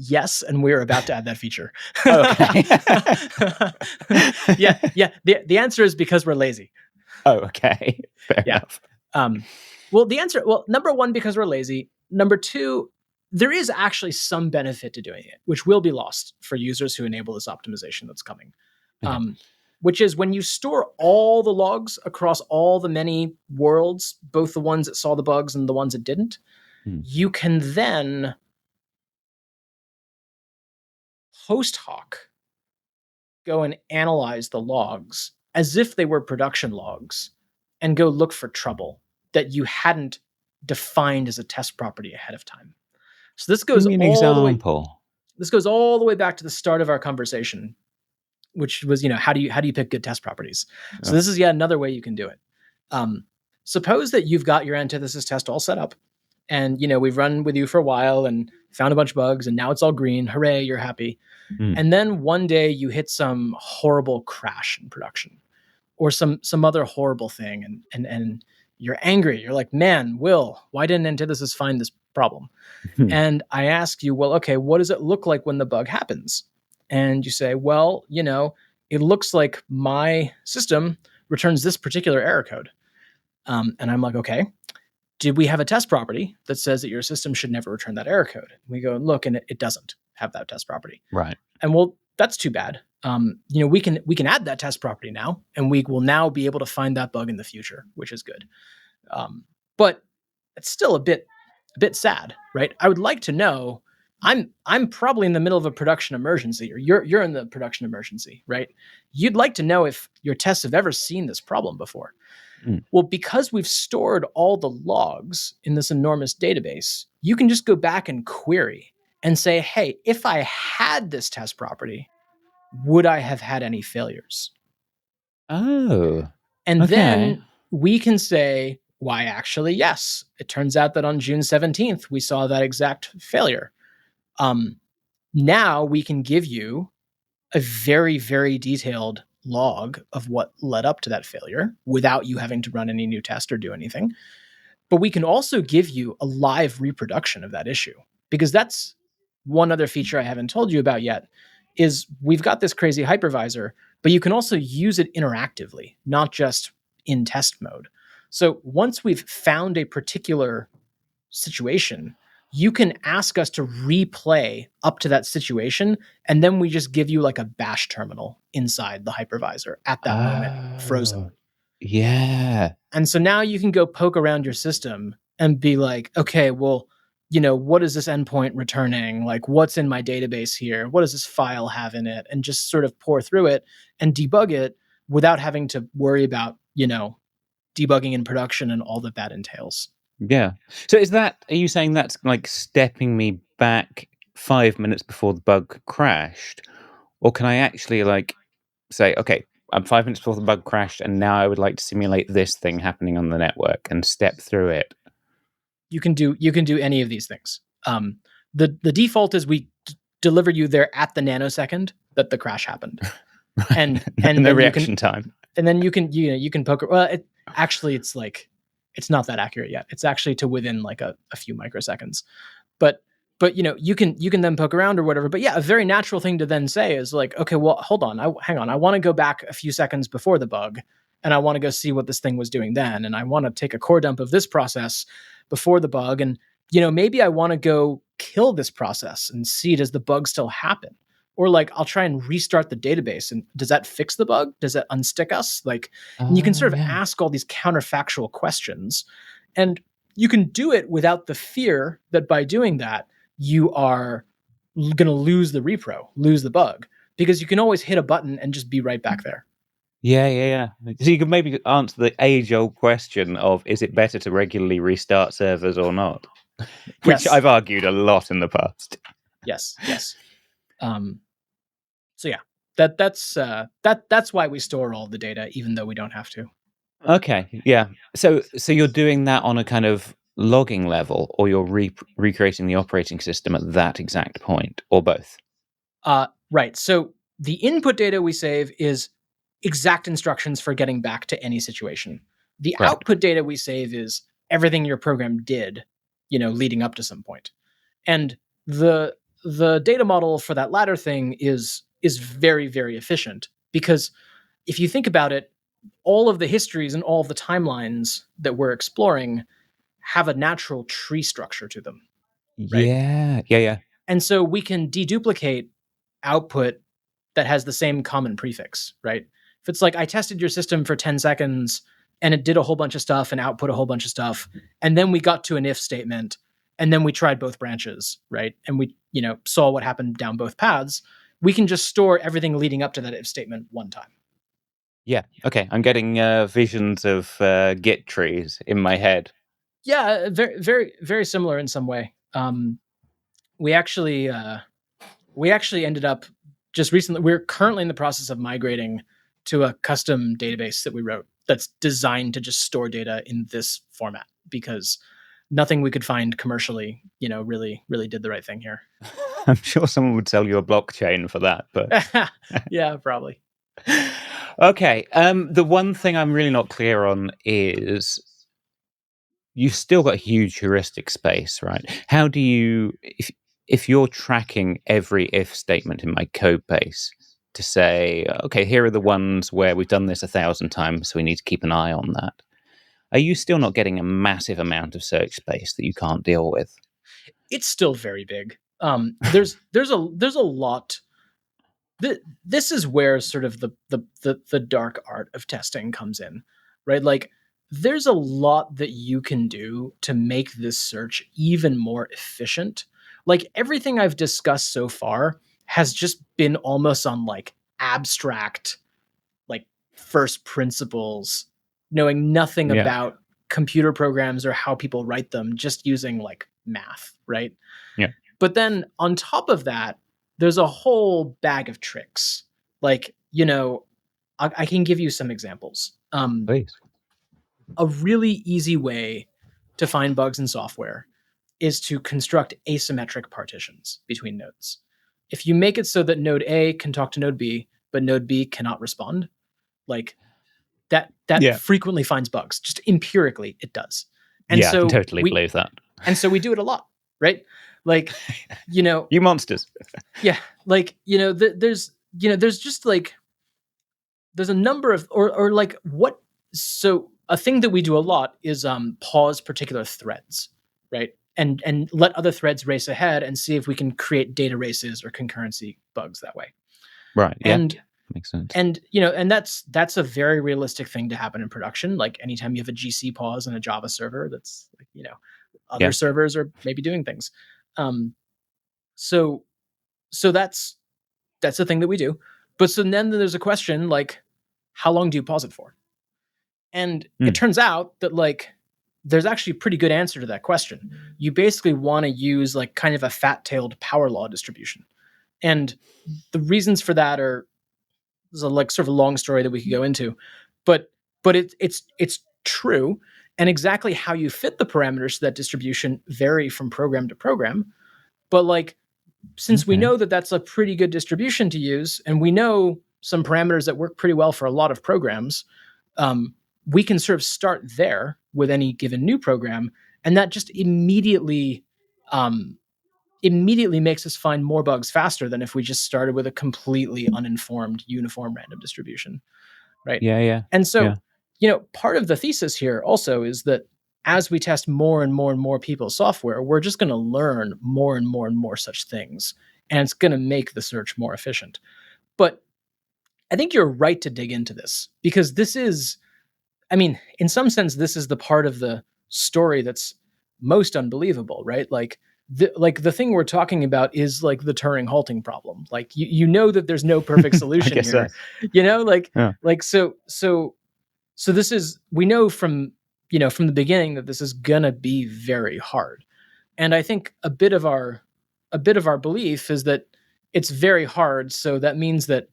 B: Yes, and we're about to add that feature.
A: Okay.
B: yeah. The answer is because we're lazy.
A: Oh, okay. Fair enough.
B: Well, number one, because we're lazy. Number two, there is actually some benefit to doing it, which will be lost for users who enable this optimization that's coming. Which is when you store all the logs across all the many worlds, both the ones that saw the bugs and the ones that didn't, you can then post hoc go and analyze the logs as if they were production logs and go look for trouble that you hadn't defined as a test property ahead of time. So this goes this goes all the way back to the start of our conversation, which was, you know, how do you pick good test properties? So this is yet another way you can do it. Suppose that you've got your antithesis test all set up and, you know, we've run with you for a while and found a bunch of bugs and now it's all green. Hooray, you're happy. And then one day you hit some horrible crash in production or some other horrible thing and you're angry. You're like, man, Will, why didn't Antithesis find this problem? And I ask you, well, okay, what does it look like when the bug happens? And you say, well, you know, it looks like my system returns this particular error code. And I'm like, okay, did we have a test property that says that your system should never return that error code? And we go and look, and it doesn't have that test property.
A: Right.
B: And well, that's too bad. You know, we can add that test property now, and we will now be able to find that bug in the future, which is good. But it's still a bit sad, right? I would like to know. I'm probably in the middle of a production emergency, or you're in the production emergency, right? You'd like to know if your tests have ever seen this problem before. Well, because we've stored all the logs in this enormous database, you can just go back and query and say, hey, if I had this test property, would I have had any failures?
A: Oh.
B: And then we can say, why, actually, yes. It turns out that on June 17th, we saw that exact failure. Now we can give you a very, very detailed log of what led up to that failure without you having to run any new test or do anything. But we can also give you a live reproduction of that issue, because that's one other feature I haven't told you about yet, is we've got this crazy hypervisor, but you can also use it interactively, not just in test mode. So once we've found a particular situation, you can ask us to replay up to that situation, and then we just give you like a bash terminal inside the hypervisor at that moment, frozen.
A: Oh, yeah.
B: And so now you can go poke around your system and be like, okay, well, what is this endpoint returning? Like, what's in my database here? What does this file have in it? And just sort of pour through it and debug it without having to worry about, debugging in production and all that that entails.
A: Yeah. So are you saying that's like stepping me back 5 minutes before the bug crashed? Or can I actually like say, okay, I'm 5 minutes before the bug crashed, and now I would like to simulate this thing happening on the network and step through it?
B: You can do any of these things. The default is we deliver you there at the nanosecond that the crash happened, and
A: no reaction time.
B: And then you can poke. Well, it's not that accurate yet. It's actually to within like a few microseconds, but you can then poke around or whatever. But yeah, a very natural thing to then say is like, okay, well, hold on, hang on, I want to go back a few seconds before the bug, and I want to go see what this thing was doing then, and I want to take a core dump of this process before the bug, and maybe I want to go kill this process and see, does the bug still happen? Or like, I'll try and restart the database, and does that fix the bug? Does it unstick us? Like, and you can sort of ask all these counterfactual questions, and you can do it without the fear that by doing that, you are going to lose the repro, lose the bug, because you can always hit a button and just be right back there.
A: Yeah. So you could maybe answer the age-old question of, is it better to regularly restart servers or not? Which I've argued a lot in the past.
B: Yes. So yeah, that's why we store all the data, even though we don't have to.
A: Okay, yeah. So you're doing that on a kind of logging level, or you're recreating the operating system at that exact point, or both?
B: Right. So the input data we save is exact instructions for getting back to any situation. The output data we save is everything your program did, leading up to some point. And the data model for that latter thing is very, very efficient, because if you think about it, all of the histories and all of the timelines that we're exploring have a natural tree structure to them. Right?
A: Yeah.
B: And so we can deduplicate output that has the same common prefix, right? If it's like, I tested your system for 10 seconds and it did a whole bunch of stuff and output a whole bunch of stuff, and then we got to an if statement, and then we tried both branches, right? And we, saw what happened down both paths. We can just store everything leading up to that if statement one time.
A: Yeah. Okay. I'm getting visions of Git trees in my head.
B: Yeah, very, very, very similar in some way. We actually ended up just recently. We're currently in the process of migrating to a custom database that we wrote that's designed to just store data in this format, because nothing we could find commercially, really did the right thing here.
A: I'm sure someone would sell you a blockchain for that, but
B: yeah, probably.
A: Okay. The one thing I'm really not clear on is you've still got huge heuristic space, right? How do you, if you're tracking every if statement in my code base to say, okay, here are the ones where we've done this 1,000 times, so we need to keep an eye on that. Are you still not getting a massive amount of search space that you can't deal with?
B: It's still very big. There's a lot. This is where sort of the dark art of testing comes in, right? Like, there's a lot that you can do to make this search even more efficient. Like, everything I've discussed so far has just been almost on like abstract, like first principles, knowing nothing about computer programs or how people write them, just using like math, right?
A: Yeah.
B: But then on top of that, there's a whole bag of tricks. Like, I can give you some examples.
A: Please.
B: A really easy way to find bugs in software is to construct asymmetric partitions between nodes. If you make it so that node A can talk to node B, but node B cannot respond, like that frequently finds bugs. Just empirically, it does. And
A: so I can totally believe that.
B: And so we do it a lot, right? Like,
A: you monsters.
B: Yeah, like, there's just like, there's a number of, or like what. So a thing that we do a lot is pause particular threads, right? and let other threads race ahead and see if we can create data races or concurrency bugs that way.
A: Right. Yeah.
B: And
A: makes sense.
B: and and that's a very realistic thing to happen in production. Like anytime you have a GC pause in a Java server, that's like, other servers are maybe doing things. So that's the thing that we do. But so then there's a question like, how long do you pause it for? And it turns out that like there's actually a pretty good answer to that question. You basically want to use like kind of a fat-tailed power law distribution. And the reasons for that are, there's a like sort of a long story that we could go into, but it's true. And exactly how you fit the parameters to that distribution vary from program to program. But like, since we know that that's a pretty good distribution to use, and we know some parameters that work pretty well for a lot of programs, we can sort of start there with any given new program, and that just immediately makes us find more bugs faster than if we just started with a completely uninformed uniform random distribution, right?
A: Yeah.
B: And so, part of the thesis here also is that as we test more and more and more people's software, we're just going to learn more and more and more such things, and it's going to make the search more efficient. But I think you're right to dig into this, because this is, I mean, in some sense, this is the part of the story that's most unbelievable, right? Like the thing we're talking about is like the Turing halting problem. Like you know that there's no perfect solution here.
A: So.
B: So this is, we know from the beginning that this is gonna be very hard. And I think a bit of our belief is that it's very hard, so that means that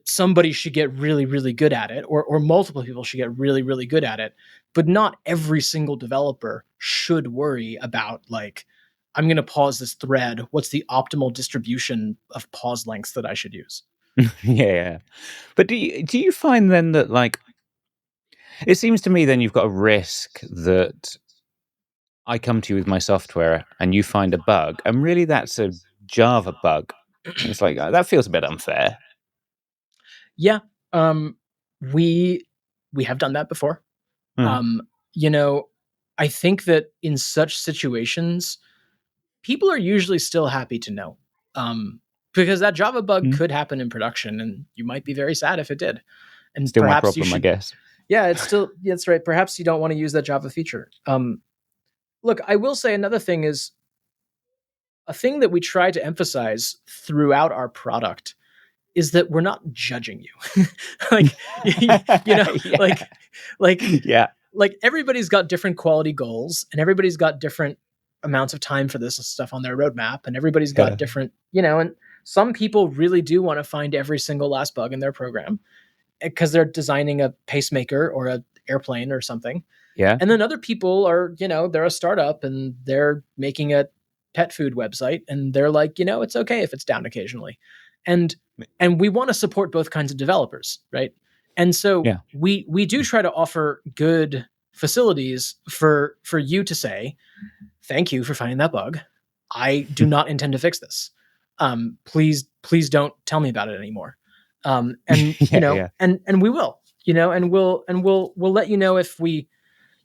B: somebody should get really, really good at it, or multiple people should get really, really good at it. But not every single developer should worry about like, I'm going to pause this thread. What's the optimal distribution of pause lengths that I should use?
A: Yeah. But do you find then that like, it seems to me then you've got a risk that I come to you with my software and you find a bug, and really that's a Java bug. And it's like, that feels a bit unfair.
B: Yeah. We have done that before. I think that in such situations, people are usually still happy to know, because that Java bug could happen in production, and you might be very sad if it did. And
A: still
B: perhaps
A: my problem,
B: you should,
A: I guess.
B: Yeah, that's right. Perhaps you don't want to use that Java feature. Look, I will say another thing is, a thing that we try to emphasize throughout our product is that we're not judging you. Like, like everybody's got different quality goals, and everybody's got different amounts of time for this stuff on their roadmap, and everybody's got different, and some people really do want to find every single last bug in their program because they're designing a pacemaker or an airplane or something.
A: Yeah.
B: And then other people are, they're a startup and they're making a pet food website, and they're like, it's okay if it's down occasionally. And we want to support both kinds of developers, right? And so we do try to offer good facilities for you to say, thank you for finding that bug. I do not intend to fix this. Please don't tell me about it anymore. And and we will, and we'll let you know if we,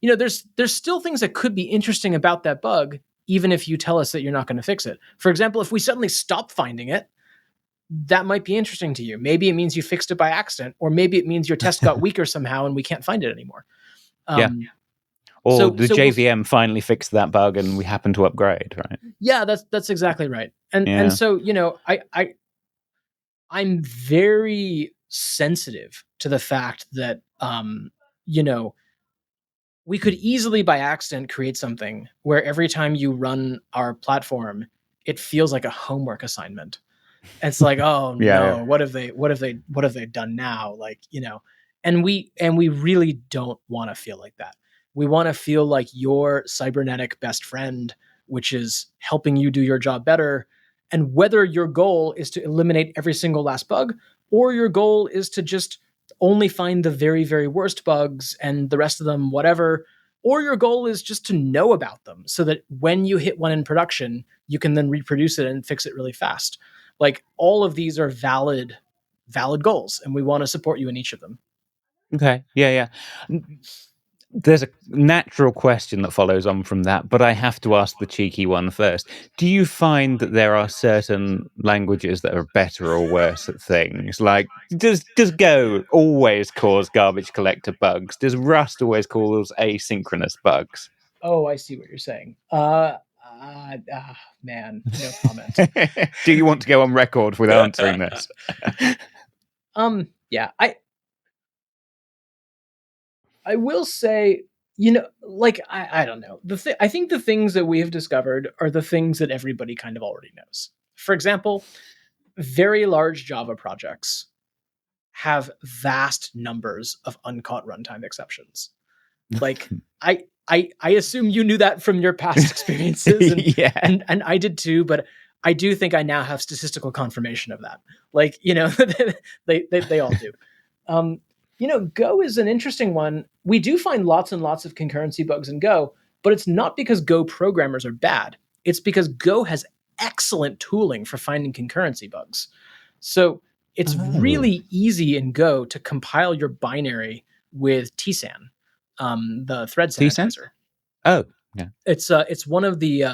B: there's still things that could be interesting about that bug, even if you tell us that you're not going to fix it. For example, if we suddenly stop finding it, that might be interesting to you. Maybe it means you fixed it by accident, or maybe it means your test got weaker somehow and we can't find it anymore.
A: Or the JVM finally fixed that bug and we happen to upgrade, right?
B: Yeah, that's exactly right. And so, I'm very sensitive to the fact that, we could easily by accident create something where every time you run our platform, it feels like a homework assignment. It's like, oh no, what have they done now? Like, and we really don't want to feel like that. We want to feel like your cybernetic best friend, which is helping you do your job better. And whether your goal is to eliminate every single last bug, or your goal is to just only find the very, very worst bugs and the rest of them, whatever, or your goal is just to know about them so that when you hit one in production, you can then reproduce it and fix it really fast. Like, all of these are valid goals, and we want to support you in each of them.
A: Okay. Yeah. there's a natural question that follows on from that, but I have to ask the cheeky one first. Do you find that there are certain languages that are better or worse at things? Like, does Go always cause garbage collector bugs? Does Rust always cause asynchronous bugs?
B: Oh, I see what you're saying. Man, no comment.
A: Do you want to go on record with answering this?
B: Yeah, I will say, like I don't know. I think the things that we have discovered are the things that everybody kind of already knows. For example, very large Java projects have vast numbers of uncaught runtime exceptions. Like I assume you knew that from your past experiences, and
A: Yeah.
B: and I did too, but I do think I now have statistical confirmation of that. Like, they all do. Go is an interesting one. We do find lots and lots of concurrency bugs in Go, but it's not because Go programmers are bad. It's because Go has excellent tooling for finding concurrency bugs. So it's really easy in Go to compile your binary with TSAN, the thread
A: TSAN?
B: sanitizer.
A: Oh, yeah.
B: It's one of the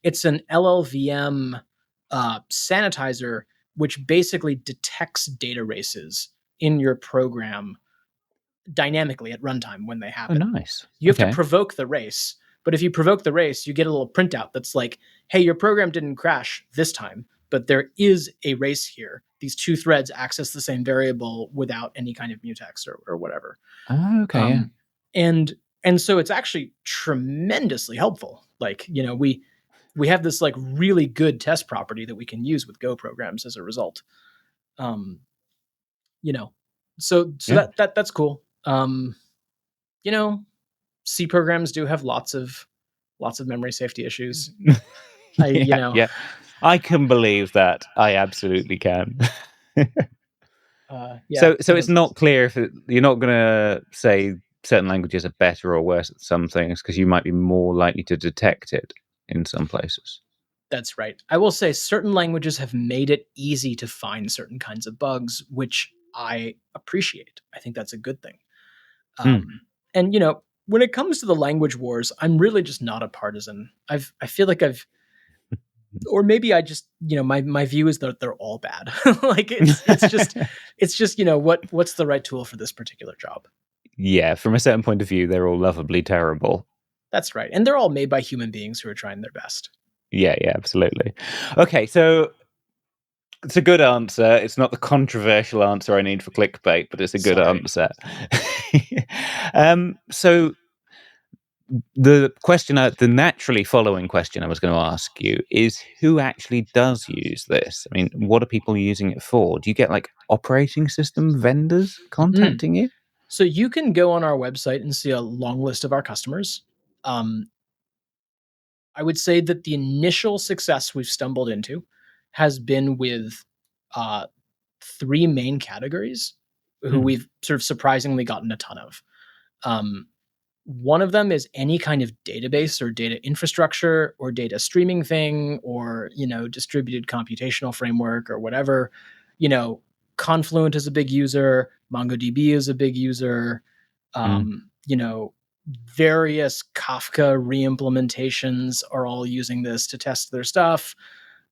B: it's an LLVM sanitizer which basically detects data races in your program dynamically at runtime when they
A: Oh,
B: happen.
A: nice.
B: You have to provoke the race, but if you provoke the race, you get a little printout that's like, "Hey, your program didn't crash this time, but there is a race here. These two threads access the same variable without any kind of mutex or whatever."
A: Oh, okay. Yeah.
B: And so it's actually tremendously helpful. Like, we have this like really good test property that we can use with Go programs as a result. Um, you know, so
A: Yeah.
B: that's cool. You know, C programs do have lots of memory safety issues.
A: Yeah. I can believe that. I absolutely can.
B: Yeah.
A: So it's not clear if you're not going to say certain languages are better or worse at some things because you might be more likely to detect it in some places.
B: That's right. I will say certain languages have made it easy to find certain kinds of bugs, which I appreciate. I think that's a good thing. And when it comes to the language wars, I'm really just not a partisan. I feel like or maybe I just, my view is that they're all bad. Like it's just what's the right tool for this particular job.
A: Yeah, from a certain point of view, they're all lovably terrible.
B: That's right, and they're all made by human beings who are trying their best.
A: Yeah, absolutely. Okay, so it's a good answer. It's not the controversial answer I need for clickbait, but it's a good answer. So the naturally following question I was going to ask you is who actually does use this? I mean, what are people using it for? Do you get like operating system vendors contacting you?
B: So you can go on our website and see a long list of our customers. I would say that the initial success we've stumbled into has been with three main categories who we've sort of surprisingly gotten a ton of. One of them is any kind of database or data infrastructure or data streaming thing or, distributed computational framework or whatever. Confluent is a big user. MongoDB is a big user. Various Kafka reimplementations are all using this to test their stuff.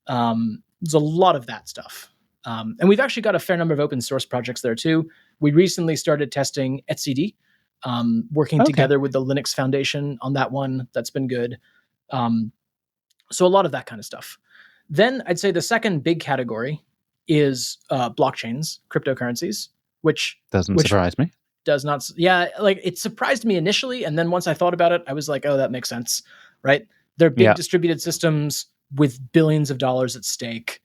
B: There's a lot of that stuff. And we've actually got a fair number of open source projects there too. We recently started testing etcd, working together with the Linux Foundation on that one. That's been good. So a lot of that kind of stuff. Then I'd say the second big category is blockchains, cryptocurrencies, which
A: doesn't surprise me.
B: Does not. Yeah, like it surprised me initially, and then once I thought about it, I was like, oh, that makes sense, right? They're big distributed systems with billions of dollars at stake.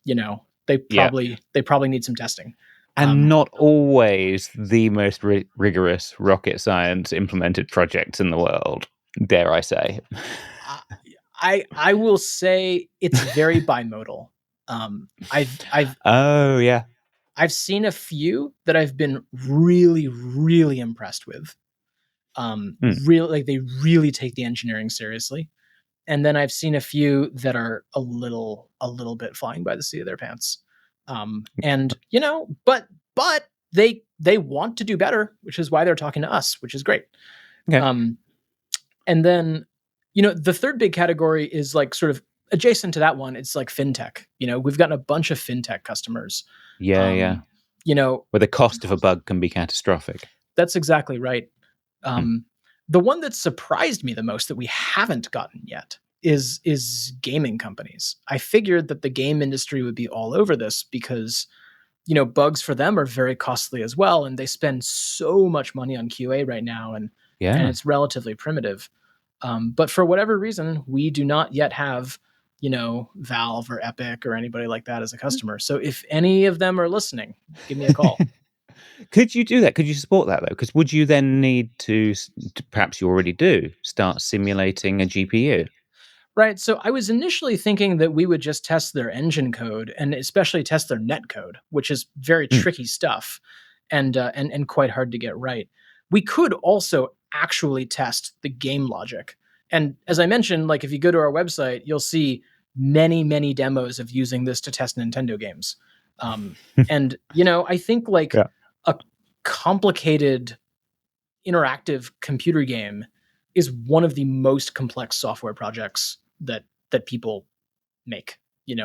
B: They probably need some testing.
A: And not always the most rigorous rocket science implemented projects in the world, dare I say.
B: I will say it's very bimodal. I've seen a few that I've been really, really impressed with. Really, they really take the engineering seriously. And then I've seen a few that are a little bit flying by the seat of their pants. But they want to do better, which is why they're talking to us, which is great.
A: Okay.
B: And then, the third big category is like sort of adjacent to that one. It's like fintech. We've gotten a bunch of fintech customers.
A: Yeah, yeah.
B: Um, you know,
A: Where the cost of a bug can be catastrophic.
B: that's exactly right.
A: Hmm.
B: The one that surprised me the most that we haven't gotten yet is gaming companies. I figured that the game industry would be all over this because bugs for them are very costly as well, and they spend so much money on QA right now, and
A: Yeah.
B: it's relatively primitive. But for whatever reason, we do not yet have Valve or Epic or anybody like that as a customer. So if any of them are listening, give me a call.
A: Could you do that? Could you support that, though? Because would you then need to, perhaps you already do, start simulating a GPU?
B: Right. So I was initially thinking that we would just test their engine code and especially test their net code, which is very
A: Mm.
B: tricky stuff and quite hard to get right. We could also actually test the game logic. And as I mentioned, like if you go to our website, you'll see many, many demos of using this to test Nintendo games. And I think like
A: Yeah.
B: a complicated interactive computer game is one of the most complex software projects that people make,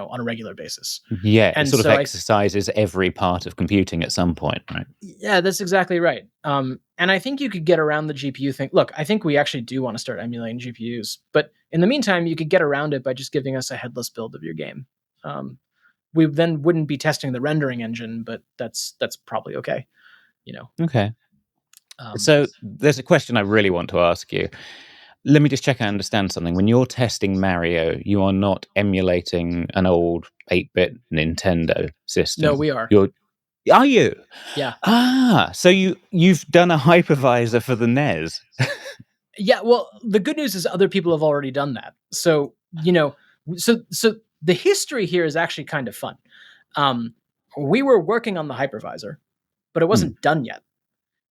B: on a regular basis.
A: Yeah, it
B: And
A: sort of
B: so
A: exercises every part of computing at some point, right?
B: yeah, that's exactly right. And I think you could get around the GPU thing. Look, I think we actually do want to start emulating GPUs, but in the meantime, you could get around it by just giving us a headless build of your game. We then wouldn't be testing the rendering engine, but that's probably okay.
A: Okay.
B: Um,
A: So there's a question I really want to ask you. Let me just check I understand something. When you're testing Mario, you are not emulating an old 8-bit Nintendo system.
B: no, we are.
A: Are you?
B: Yeah.
A: So you've done a hypervisor for the NES.
B: Yeah, well, the good news is other people have already done that. So, so the history here is actually kind of fun. We were working on the hypervisor, but it wasn't done yet.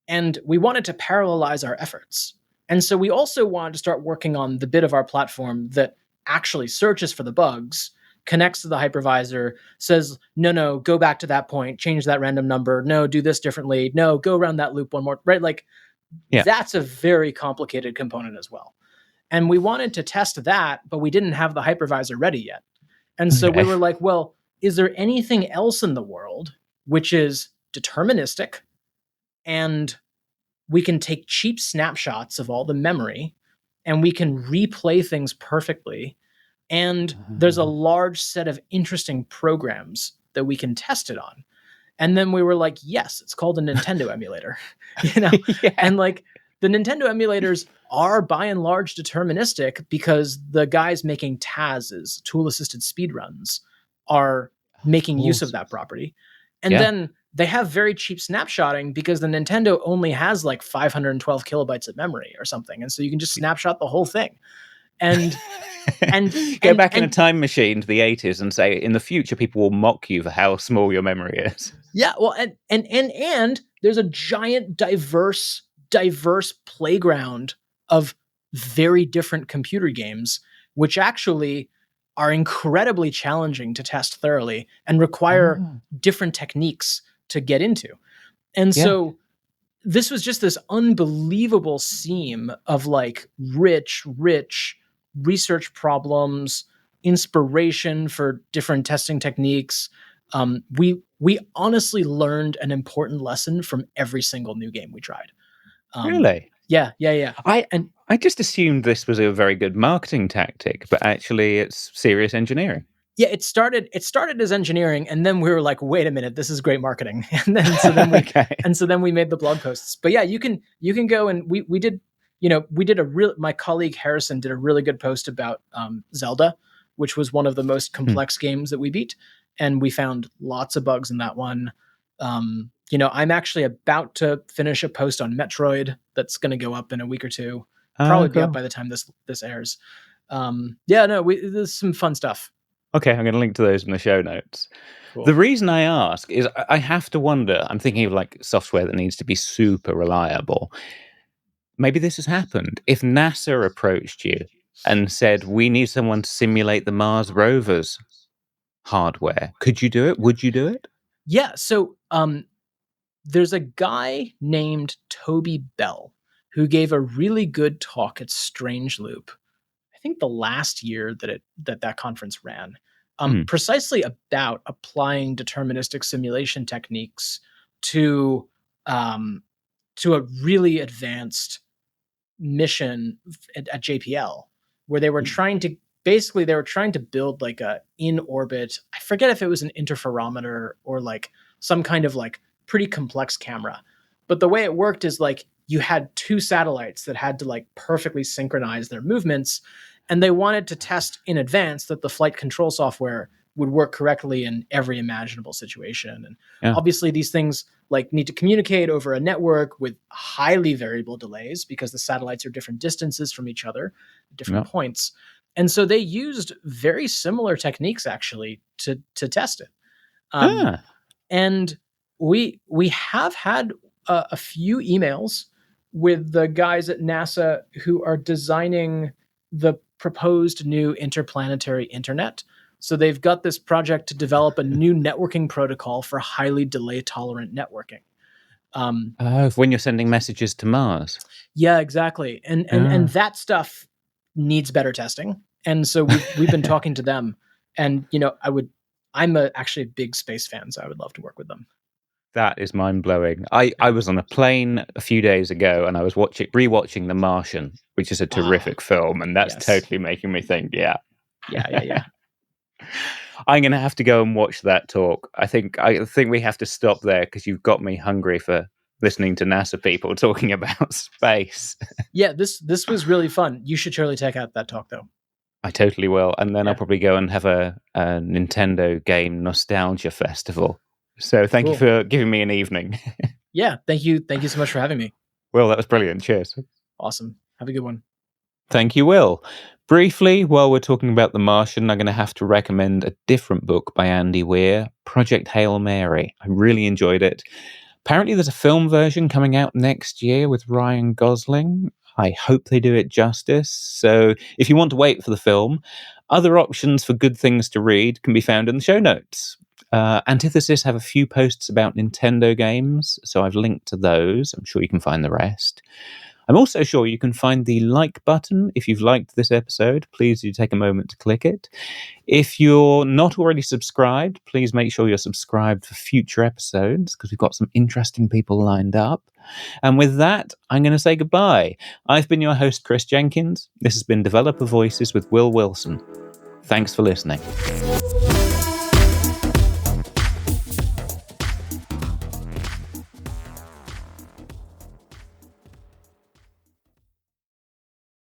B: And we wanted to parallelize our efforts. And so we also wanted to start working on the bit of our platform that actually searches for the bugs, connects to the hypervisor, says, no, go back to that point, change that random number. No, do this differently. No, go around that loop one more, right? Like that's a very complicated component as well. And we wanted to test that, but we didn't have the hypervisor ready yet. And so we were like, well, is there anything else in the world which is deterministic and we can take cheap snapshots of all the memory and we can replay things perfectly? And there's a large set of interesting programs that we can test it on. And then we were like, yes, it's called a Nintendo emulator,
A: Yeah.
B: and like the Nintendo emulators are by and large deterministic because the guys making TASs, tool assisted speedruns, are making use of that property. And then they have very cheap snapshotting because the Nintendo only has like 512 kilobytes of memory or something. And so you can just snapshot the whole thing. And
A: go back in a time machine to the 80s and say, in the future, people will mock you for how small your memory is.
B: Yeah, well, and there's a giant diverse playground of very different computer games, which actually are incredibly challenging to test thoroughly and require different techniques to get into. And so this was just this unbelievable seam of like rich research problems, inspiration for different testing techniques. We honestly learned an important lesson from every single new game we tried.
A: Really?
B: Yeah.
A: I just assumed this was a very good marketing tactic, but actually it's serious engineering.
B: Yeah, it started as engineering, and then we were like, wait a minute, this is great marketing. And then we made the blog posts. But yeah, you can go and we did my colleague Harrison did a really good post about Zelda, which was one of the most complex games that we beat, and we found lots of bugs in that one. I'm actually about to finish a post on Metroid that's going to go up in a week or two. Probably be up by the time this airs. There's some fun stuff.
A: Okay, I'm going to link to those in the show notes.
B: Cool.
A: The reason I ask is I have to wonder, I'm thinking of like software that needs to be super reliable. Maybe this has happened. If NASA approached you and said, we need someone to simulate the Mars rovers hardware, could you do it? Would you do it?
B: Yeah. So there's a guy named Toby Bell who gave a really good talk at Strange Loop. I think the last year that conference ran, precisely about applying deterministic simulation techniques to a really advanced mission at JPL, where they were trying to build like a in orbit. I forget if it was an interferometer or like some kind of like pretty complex camera, but the way it worked is like you had two satellites that had to like perfectly synchronize their movements, and they wanted to test in advance that the flight control software would work correctly in every imaginable situation. And obviously these things like need to communicate over a network with highly variable delays because the satellites are different distances from each other at different points. And so they used very similar techniques actually to test it. And we have had a few emails with the guys at NASA who are designing the proposed new interplanetary internet. So they've got this project to develop a new networking protocol for highly delay-tolerant networking.
A: When you're sending messages to Mars.
B: Yeah, exactly. And that stuff needs better testing. And so we've been talking to them. And I'm actually a big space fan, so I would love to work with them.
A: That is mind-blowing. I was on a plane a few days ago, and I was rewatching The Martian, which is a terrific film, and that's totally making me think,
B: Yeah.
A: I'm going to have to go and watch that talk. I think we have to stop there because you've got me hungry for listening to NASA people talking about space.
B: Yeah, this was really fun. You should surely check out that talk, though.
A: I totally will. And then I'll probably go and have a Nintendo game nostalgia festival. So thank you for giving me an evening.
B: Yeah, thank you. Thank you so much for having me.
A: Will, that was brilliant. Cheers.
B: Awesome. Have a good one.
A: Thank you, Will. Briefly, while we're talking about The Martian, I'm going to have to recommend a different book by Andy Weir, Project Hail Mary. I really enjoyed it. Apparently there's a film version coming out next year with Ryan Gosling. I hope they do it justice. So if you want to wait for the film, other options for good things to read can be found in the show notes. Antithesis have a few posts about Nintendo games, so I've linked to those. I'm sure you can find the rest. I'm also sure you can find the like button if you've liked this episode. Please do take a moment to click it. If you're not already subscribed, please make sure you're subscribed for future episodes because we've got some interesting people lined up. And with that, I'm going to say goodbye. I've been your host, Chris Jenkins. This has been Developer Voices with Will Wilson. Thanks for listening.